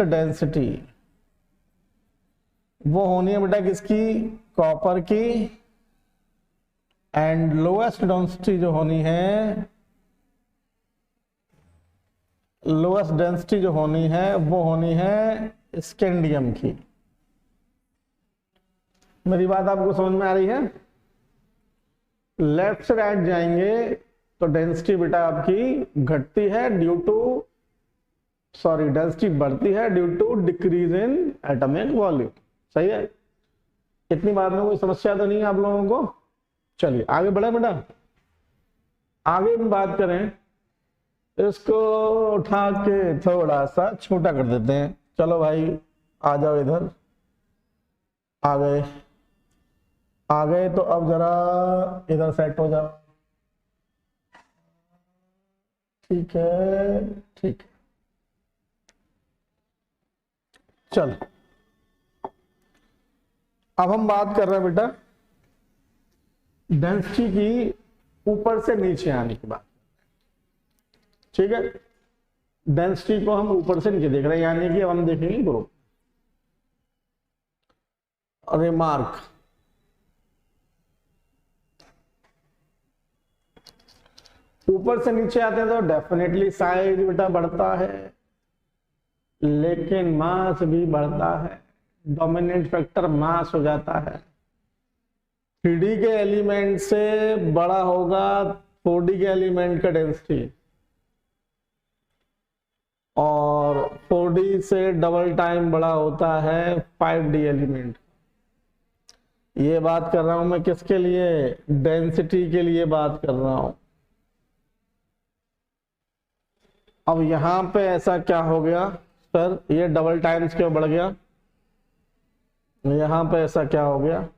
density वो होनी है बेटा किसकी, कॉपर की। एंड लोएस्ट डेंसिटी जो होनी है, लोएस्ट डेंसिटी जो होनी है वो होनी है स्कैंडियम की। मेरी बात आपको समझ में आ रही है? लेफ्ट से राइट जाएंगे तो डेंसिटी बेटा आपकी घटती है ड्यू टू, सॉरी डेंसिटी बढ़ती है due to decrease in atomic volume. सही है, इतनी बात में कोई समस्या तो नहीं है आप लोगों को? चलिए आगे बढ़े बेटा। आगे हम बात करें, इसको उठा के थोड़ा सा छोटा कर देते हैं। चलो भाई आ जाओ इधर, आ गए आ गए। तो अब जरा इधर सेट हो जाओ। ठीक है ठीक है, चल अब हम बात कर रहे हैं बेटा डेंसिटी की ऊपर से नीचे आने की बात। ठीक है, डेंसिटी को हम ऊपर से नीचे देख रहे हैं, यानी कि अब हम देखेंगे ग्रुप। रिमार्क, ऊपर से नीचे आते हैं तो डेफिनेटली साइज बेटा बढ़ता है, लेकिन मास भी बढ़ता है। डोमिनेंट फैक्टर मास हो जाता है। 3D के एलिमेंट से बड़ा होगा 4D के एलिमेंट का डेंसिटी, और 4D से डबल टाइम बड़ा होता है 5D एलिमेंट। ये बात कर रहा हूं मैं किसके लिए? डेंसिटी के लिए बात कर रहा हूं। अब यहां पे ऐसा क्या हो गया सर, ये डबल टाइम्स क्यों बढ़ गया? यहां पे ऐसा क्या हो गया?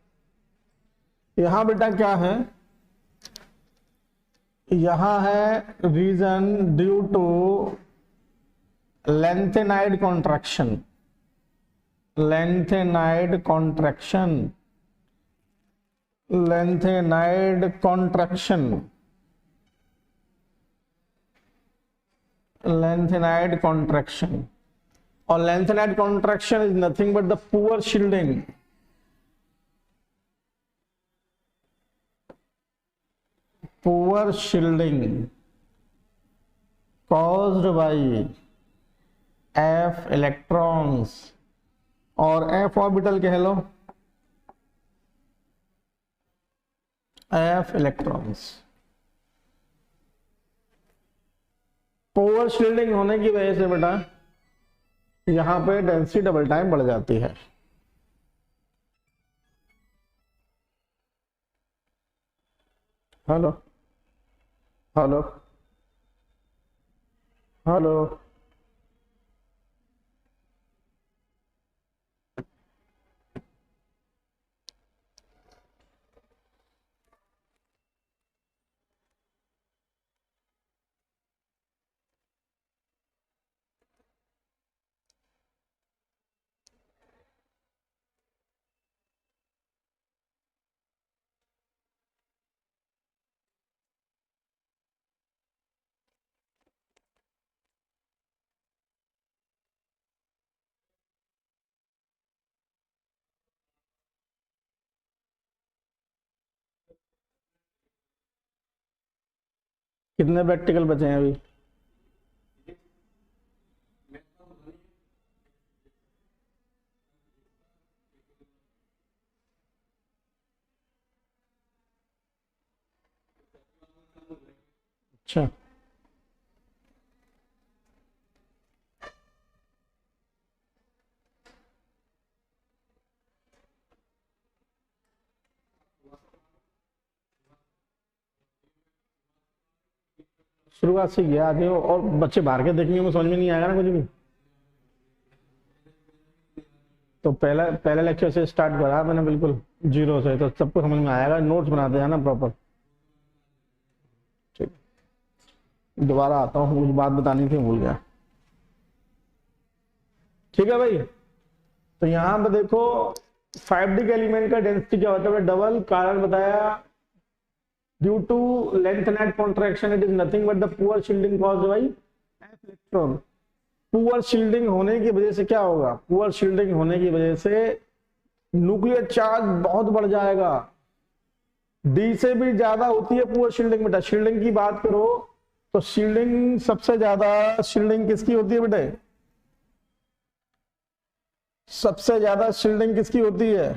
यहां बेटा क्या है, यहां है reason due to lanthanide contraction. Lanthanide contraction, lanthanide contraction, lanthanide contraction. और lanthanide contraction is nothing but the poor shielding, poor shielding caused by f electrons, और f ऑर्बिटल कह लो, f इलेक्ट्रॉन्स। पुअर शील्डिंग होने की वजह से बेटा यहां पे डेंसिटी डबल टाइम बढ़ जाती है। हेलो हेलो हेलो, कितने प्रैक्टिकल बचे हैं अभी? अच्छा, शुरुआत से गया आगे हो, और बच्चे बाहर के देखने में समझ में नहीं आएगा ना कुछ भी। तो पहले लेक्चर से स्टार्ट करा मैंने बिल्कुल जीरो से, तो सबको समझ में आएगा। नोट्स बनाते हैं ना प्रॉपर। ठीक, दोबारा आता हूँ, कुछ बात बतानी थी भूल गया। ठीक है भाई, तो यहाँ पे देखो 5D के एलिमेंट का डेंसिटी क्या होता है? डबल, कारण बताया due to lanthanide contraction, it is nothing but the poor shielding caused by F electron. Poor shielding होने की वजह से क्या होगा? पुअर शील्डिंग होने की वजह से न्यूक्लियर चार्ज बहुत बढ़ जाएगा। डी से भी ज्यादा होती है पुअर शील्डिंग। बेटा शील्डिंग की बात करो तो शील्डिंग सबसे ज्यादा शील्डिंग किसकी होती है बेटे? सबसे ज्यादा शील्डिंग किसकी होती है?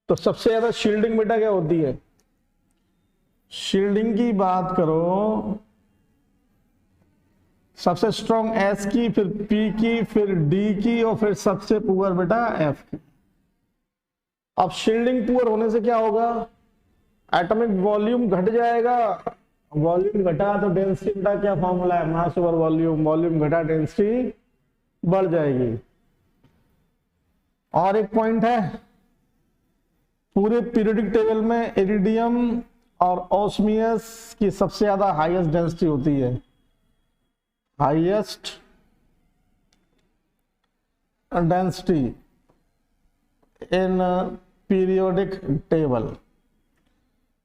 तो सबसे ज्यादा शील्डिंग बेटा क्या होती है? शील्डिंग की बात करो, सबसे स्ट्रॉन्ग एस की, फिर पी की, फिर डी की, और फिर सबसे पुअर बेटा एफ की। अब शील्डिंग पुअर होने से क्या होगा? एटॉमिक वॉल्यूम घट जाएगा। वॉल्यूम घटा तो डेंसिटी बेटा क्या फॉर्मूला है? मास ओवर वॉल्यूम। वॉल्यूम घटा डेंसिटी बढ़ जाएगी। और एक पॉइंट है, पूरे पीरियोडिक टेबल में इरिडियम और ऑस्मियस की सबसे ज्यादा हाईएस्ट डेंसिटी होती है, highest density in periodic table.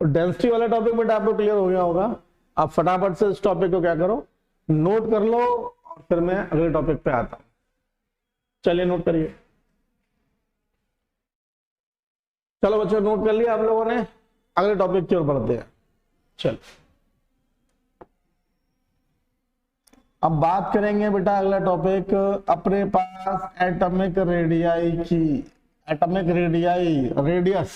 Density वाला टॉपिक बेटा आपको क्लियर हो गया होगा। आप फटाफट से इस टॉपिक को क्या करो, नोट कर लो, और फिर मैं अगले टॉपिक पे आता हूं। चलिए नोट करिए। चलो बच्चों, नोट कर लिया आप लोगों ने? अगले टॉपिक की ओर बढ़ते हैं। चलो अब बात करेंगे बेटा अगला टॉपिक, अपने पास एटॉमिक रेडियाई की। Atomic radii, radius.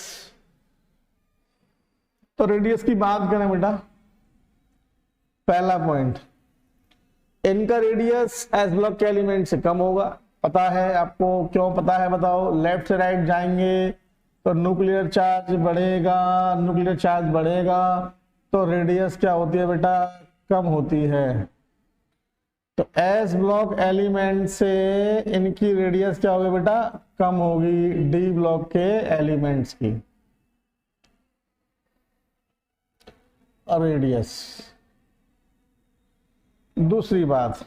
तो रेडियस की बात करें बेटा, पहला पॉइंट, इनका रेडियस एस ब्लॉक के एलिमेंट से कम होगा। पता है आपको, क्यों पता है बताओ? लेफ्ट से राइट जाएंगे तो न्यूक्लियर चार्ज बढ़ेगा, न्यूक्लियर चार्ज बढ़ेगा तो रेडियस क्या होती है बेटा? कम होती है। तो एस ब्लॉक एलिमेंट से इनकी रेडियस क्या होगी बेटा? कम होगी डी ब्लॉक के एलिमेंट्स की रेडियस। दूसरी बात,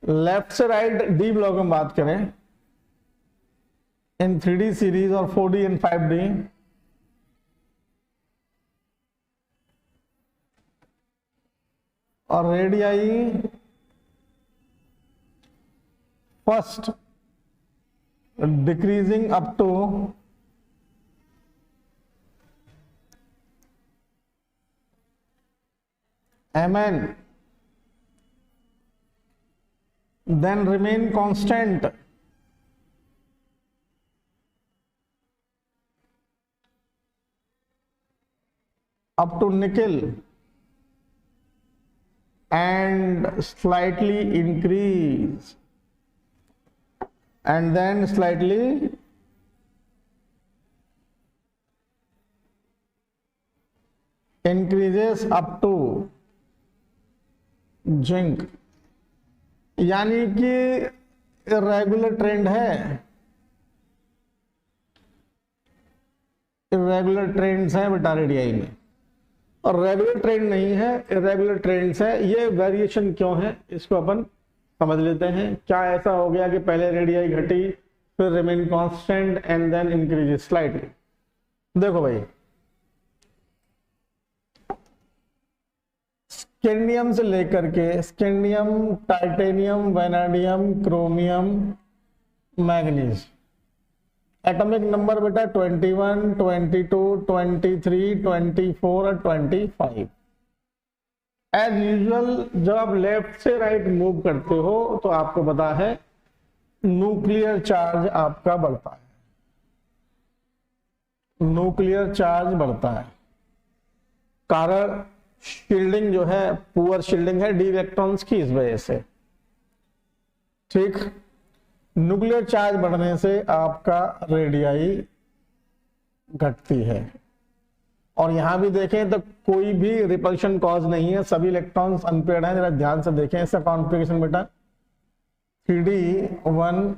लेफ्ट से राइट डी ब्लॉक में बात करें, इन 3D सीरीज और 4D एंड 5D, और radii first decreasing up to Mn, then remain constant up to nickel and slightly increase, and then slightly increases up to zinc. यानी कि irregular trend है, irregular trends हैं बेटा radii में, और regular trend नहीं है, इरेगुलर ट्रेंड्स है। ये वेरिएशन क्यों है इसको अपन समझ लेते हैं। क्या ऐसा हो गया कि पहले रेडियाई घटी, फिर remain constant and then increase slightly? देखो भाई, स्कैंडियम से लेकर के scandium, titanium, vanadium, chromium, manganese, atomic number बेटा 21, 22, 23, 24 और 25। एज यूजुअल जब आप लेफ्ट से राइट मूव करते हो तो आपको पता है न्यूक्लियर चार्ज आपका बढ़ता है, न्यूक्लियर चार्ज बढ़ता है। कारण शील्डिंग जो है पुअर शील्डिंग है डी इलेक्ट्रॉन्स की, इस वजह से। ठीक, न्यूक्लियर चार्ज बढ़ने से आपका रेडियाई घटती है। और यहां भी देखें तो कोई भी रिपल्शन कॉज नहीं है, सभी इलेक्ट्रॉन्स अनपेयर्ड हैं। जरा ध्यान से देखें इसका कॉन्फ़िगरेशन बेटा, 3D1,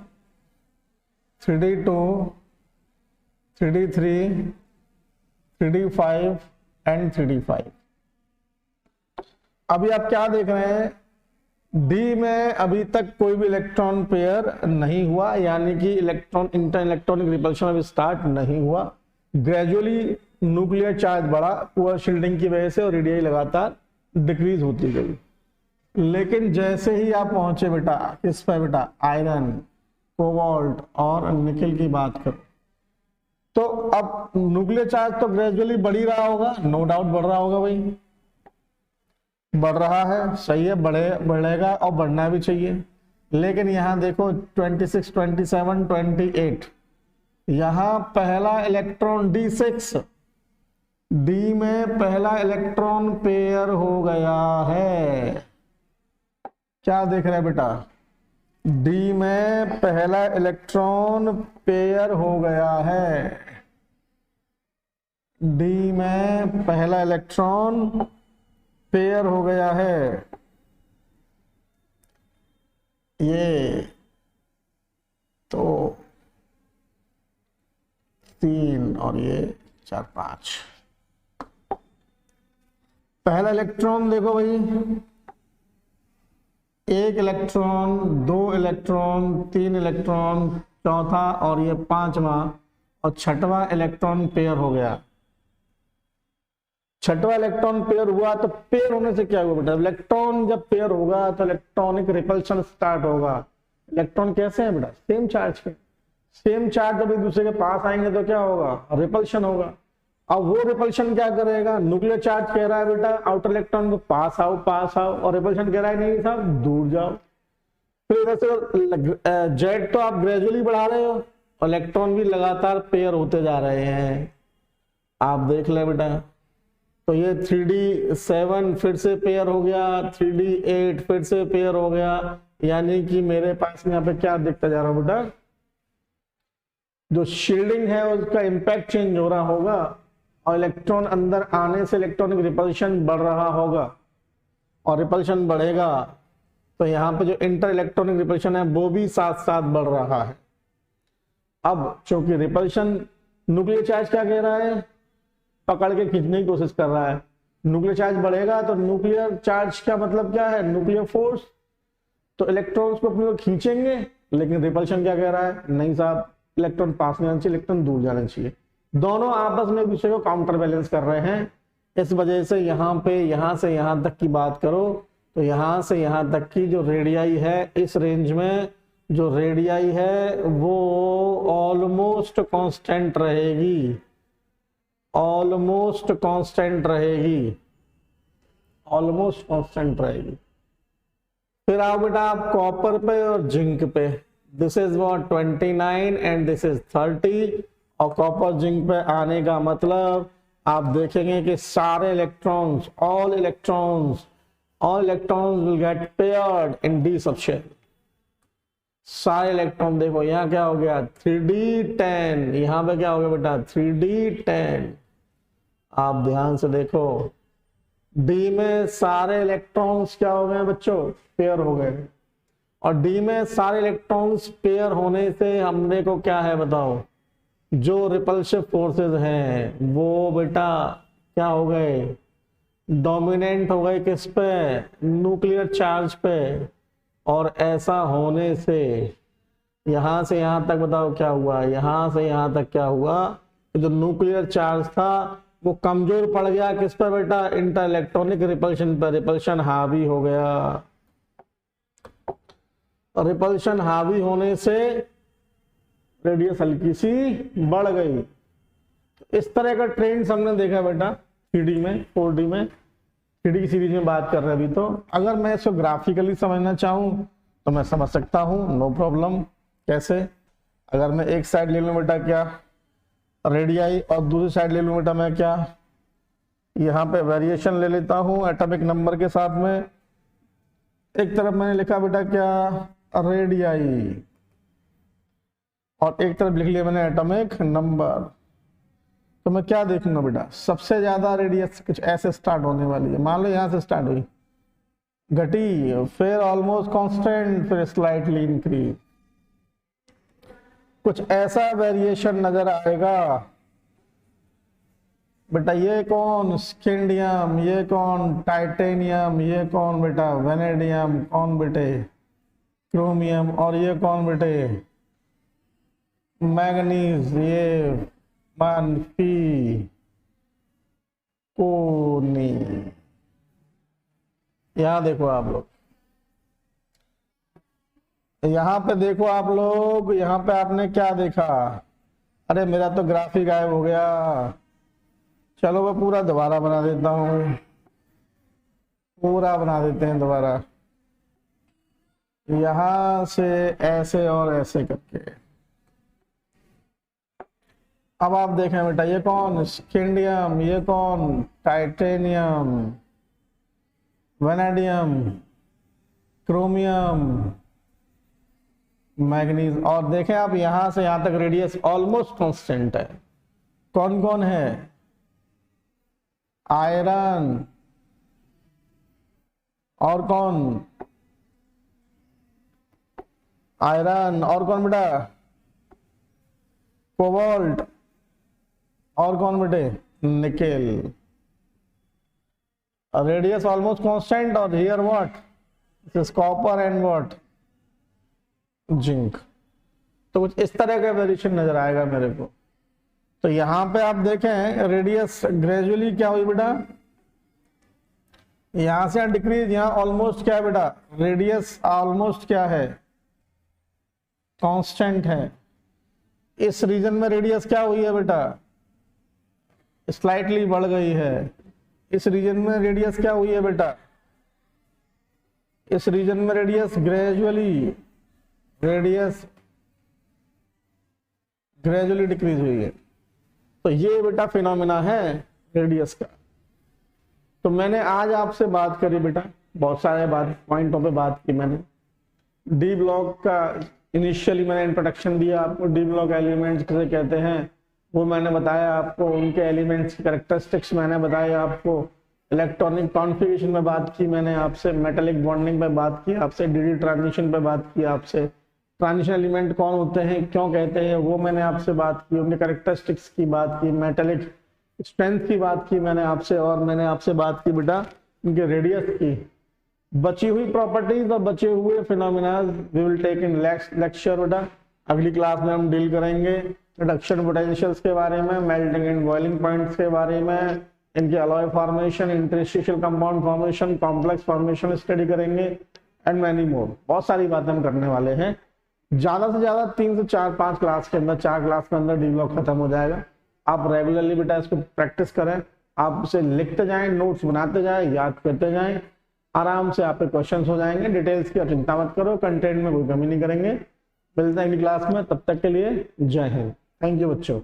3D2, 3D3, 3D5 and 3D5। अभी आप क्या देख रहे हैं, डी में अभी तक कोई भी इलेक्ट्रॉन पेयर नहीं हुआ, यानी कि इलेक्ट्रॉन इंटर इलेक्ट्रॉनिक रिपल्शन अभी स्टार्ट नहीं हुआ। ग्रेजुअली न्यूक्लियर चार्ज बढ़ा पुअर शील्डिंग की वजह से, और रेडियाई लगातार डिक्रीज होती गई। लेकिन जैसे ही आप पहुंचे बेटा किस पे बेटा, आयरन, कोबाल्ट और निकेल की बात करो, तो अब न्यूक्लियर चार्ज तो ग्रेजुअली बढ़ ही रहा होगा, नो डाउट बढ़ रहा होगा भाई, बढ़ रहा है, सही है, बढ़ेगा और बढ़ना भी चाहिए। लेकिन यहां देखो 26, 27, 28 यहां पहला इलेक्ट्रॉन D6, डी में पहला इलेक्ट्रॉन पेयर हो गया है। क्या देख रहे हैं बेटा? डी में पहला इलेक्ट्रॉन पेयर हो गया है। डी में पहला इलेक्ट्रॉन पेयर हो गया है। ये तो 3 और ये 4 5। पहला इलेक्ट्रॉन देखो भाई, 1 इलेक्ट्रॉन, 2 इलेक्ट्रॉन, 3 इलेक्ट्रॉन, चौथा और ये 5वां और 6वां इलेक्ट्रॉन पेयर हो गया। 6वां इलेक्ट्रॉन पेयर हुआ तो पेयर होने से क्या हुआ बेटा? इलेक्ट्रॉन जब पेयर होगा तो इलेक्ट्रॉनिक रिपल्शन स्टार्ट होगा। इलेक्ट्रॉन कैसे हैं बेटा? सेम चार्ज के। सेम चार्ज जब एक दूसरे के पास आएंगे तो क्या होगा? रिपल्शन होगा। अब वो रिपल्शन क्या करेगा? न्यूक्लियर चार्ज कह रहा है बेटा आउटर इलेक्ट्रॉन को पास आओ पास आओ, और रिपल्शन कह रहा है नहीं साहब दूर जाओ। फिर इधर से जेड तो आप ग्रेजुअली बढ़ा रहे हो, इलेक्ट्रॉन भी लगातार पेयर होते जा रहे हैं। आप देख ले बेटा, तो ये 3D7 फिर से पेयर हो गया, 3D8 फिर से पेयर हो गया, यानी कि मेरे पास में यहाँ पे क्या दिखता जा रहा है बेटा? जो शील्डिंग है उसका इंपैक्ट चेंज हो रहा होगा और इलेक्ट्रॉन अंदर आने से इलेक्ट्रॉनिक रिपल्शन बढ़ रहा होगा, और रिपल्शन बढ़ेगा तो यहाँ पे जो इंटर इलेक्ट्रॉनिक रिपल्शन है वो भी साथ साथ बढ़ रहा है। अब चूंकि रिपल्शन, न्यूक्लियर चार्ज क्या कह रहा है? पकड़ के खींचने की कोशिश कर रहा है। न्यूक्लियर चार्ज बढ़ेगा तो न्यूक्लियर चार्ज का मतलब क्या है? Nuclear force. तो इलेक्ट्रॉन्स को अपने को खींचेंगे, लेकिन रिपल्शन क्या कह रहा है? नहीं साहब, इलेक्ट्रॉन पास में आना चाहिए, इलेक्ट्रॉन दूर जाना चाहिए। दोनों आपस में एक दूसरे को काउंटर बैलेंस कर रहे हैं। इस वजह से यहाँ पे यहां से यहां तक की बात करो तो यहां से यहां तक की जो रेडियाई है, इस रेंज में जो रेडियाई है वो ऑलमोस्ट कांस्टेंट रहेगी। ऑलमोस्ट कांस्टेंट रहेगी। ऑलमोस्ट कांस्टेंट रहेगी। फिर आओ बेटा आप कॉपर पे और जिंक पे। This is what 29 and this is 30। और कॉपर जिंक पे आने का मतलब आप देखेंगे कि सारे electrons, all electrons will get paired in D subshell. सारे इलेक्ट्रॉन देखो, यहाँ क्या हो गया? 3D10। यहाँ पे क्या हो गया बेटा? 3D10। आप ध्यान से देखो, डी में सारे इलेक्ट्रॉन्स क्या हो गए बच्चों? पेयर हो गए। और डी में सारे इलेक्ट्रॉन्स पेयर होने से हमने को क्या है बताओ? जो रिपल्सिव फोर्सेस हैं वो बेटा क्या हो गए? डोमिनेंट हो गए किस पे? न्यूक्लियर चार्ज पे। और ऐसा होने से यहां से यहां तक बताओ क्या हुआ? यहां से यहां तक क्या हुआ? जो न्यूक्लियर चार्ज था वो कमजोर पड़ गया किस पर बेटा? इंटर इलेक्ट्रॉनिक रिपल्शन पर। रिपल्शन हावी हो गया। रिपल्शन हावी होने से रेडियस हल्की सी बढ़ गई। इस तरह का ट्रेंड हमने देखा बेटा 3D में, 4D में, 3D की सीरीज में बात कर रहे हैं अभी। तो अगर मैं इसको ग्राफिकली समझना चाहूं तो मैं समझ सकता हूं, नो प्रॉब्लम। कैसे? अगर मैं एक साइड ले लूं बेटा क्या? रेडियाई, और दूसरी साइड ले लूं बेटा मैं क्या? यहाँ पे वेरिएशन ले लेता हूं एटॉमिक नंबर के साथ में। एक तरफ मैंने लिखा बेटा क्या? रेडियाई, और एक तरफ लिख लिया मैंने एटॉमिक नंबर। तो मैं क्या देखूंगा बेटा? सबसे ज्यादा रेडियस कुछ ऐसे स्टार्ट होने वाली है। मान लो यहां से स्टार्ट हुई, घटी, फिर ऑलमोस्ट कांस्टेंट, फिर स्लाइटली इंक्रीज। कुछ ऐसा वेरिएशन नजर आएगा बेटा। ये कौन? स्कैंडियम। ये कौन? टाइटेनियम। ये कौन बेटा? वेनेडियम। कौन बेटे? क्रोमियम। और ये कौन बेटे? मैंगनीज। ये मनफी कोनी। यहां देखो आप लोग, यहां पे देखो आप लोग, यहां पे आपने क्या देखा? अरे मेरा तो ग्राफिक गायब हो गया। चलो मैं पूरा दोबारा बना देता हूं, पूरा बना देते हैं दोबारा। यहां से ऐसे और ऐसे करके अब आप देखें बेटा, ये कौन, स्कैंडियम, ये कौन, टाइटेनियम, वेनेडियम, क्रोमियम, मैग्नीज। और देखें आप यहां से यहां तक रेडियस ऑलमोस्ट कांस्टेंट है। कौन कौन है, आयरन, और कौन, आयरन, और कौन बेटा, कोबाल्ट, और कौन बेटे, निकेल। रेडियस ऑलमोस्ट कांस्टेंट, और here what, this is copper and what, zinc. तो कुछ इस तरह का वेरिएशन नजर आएगा मेरे को। तो यहां पे आप देखें रेडियस ग्रेजुअली क्या हुई बेटा, यहां से डिक्रीज, यहां ऑलमोस्ट क्या है बेटा, रेडियस ऑलमोस्ट क्या है, कांस्टेंट है। इस रीजन में रेडियस क्या हुई है बेटा, स्लाइटली बढ़ गई है। इस रीजन में रेडियस क्या हुई है बेटा, इस रीजन में रेडियस ग्रेजुअली डिक्रीज हुई है। तो ये बेटा फिनोमेना है रेडियस का। तो मैंने आज आपसे बात करी बेटा, बहुत सारे पॉइंटों पे बात की मैंने। डी ब्लॉक का इनिशियली मैंने इंट्रोडक्शन दिया आपको, डी ब्लॉक एलिमेंट्स किसे कहते हैं वो मैंने बताया आपको, उनके एलिमेंट्स की कैरेक्टरिस्टिक्स मैंने बताया आपको, इलेक्ट्रॉनिक कॉन्फ़िगरेशन में बात की मैंने आपसे, मेटालिक बॉन्डिंग पे बात की आपसे, डी ट्रांजिशन पे बात की आपसे, ट्रांजिशन एलिमेंट कौन होते हैं, क्यों कहते हैं, वो मैंने आपसे बात की, उनके कैरेक्टरिस्टिक्स की बात की, मेटालिक स्ट्रेंथ की बात की मैंने आपसे, और मैंने आपसे बात की बेटा उनके रेडियस की। बची हुई प्रॉपर्टीज और बचे हुए phenomena we will take in lecture बेटा। अगली क्लास में हम डील करेंगे रिडक्शन पोटेंशियल्स के बारे में, मेल्टिंग एंड बॉइलिंग पॉइंट्स के बारे में, इनके alloy formation, interstitial compound formation, complex formation study करेंगे एंड मैनी मोर। बहुत सारी बातें हम करने वाले हैं। ज्यादा से ज्यादा 3 से 4-5 क्लास के अंदर, 4 क्लास के अंदर डी ब्लॉक खत्म हो जाएगा। आप रेगुलरली बेटा इसको प्रैक्टिस करें, आप इसे लिखते जाएं, नोट्स बनाते जाएं, याद करते जाएं, आराम से आप पे क्वेश्चंस हो जाएंगे। डिटेल्स की चिंता मत करो, कंटेंट में कोई कमी नहीं करेंगे। मिलते हैं अगली क्लास में, तब तक के लिए जय हिंद। थैंक यू बच्चों।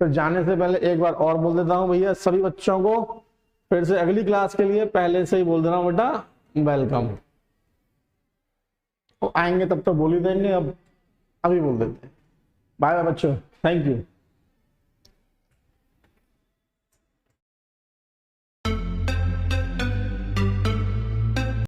फिर जाने से पहले एक बार और बोल देता हूँ भैया, सभी बच्चों को फिर से अगली क्लास के लिए पहले से ही बोल दे रहा हूँ बेटा, वेलकम। वो आएंगे तब तो बोल ही देंगे, अब अभी बोल देते हैं। बाय बाय बच्चों, थैंक यू।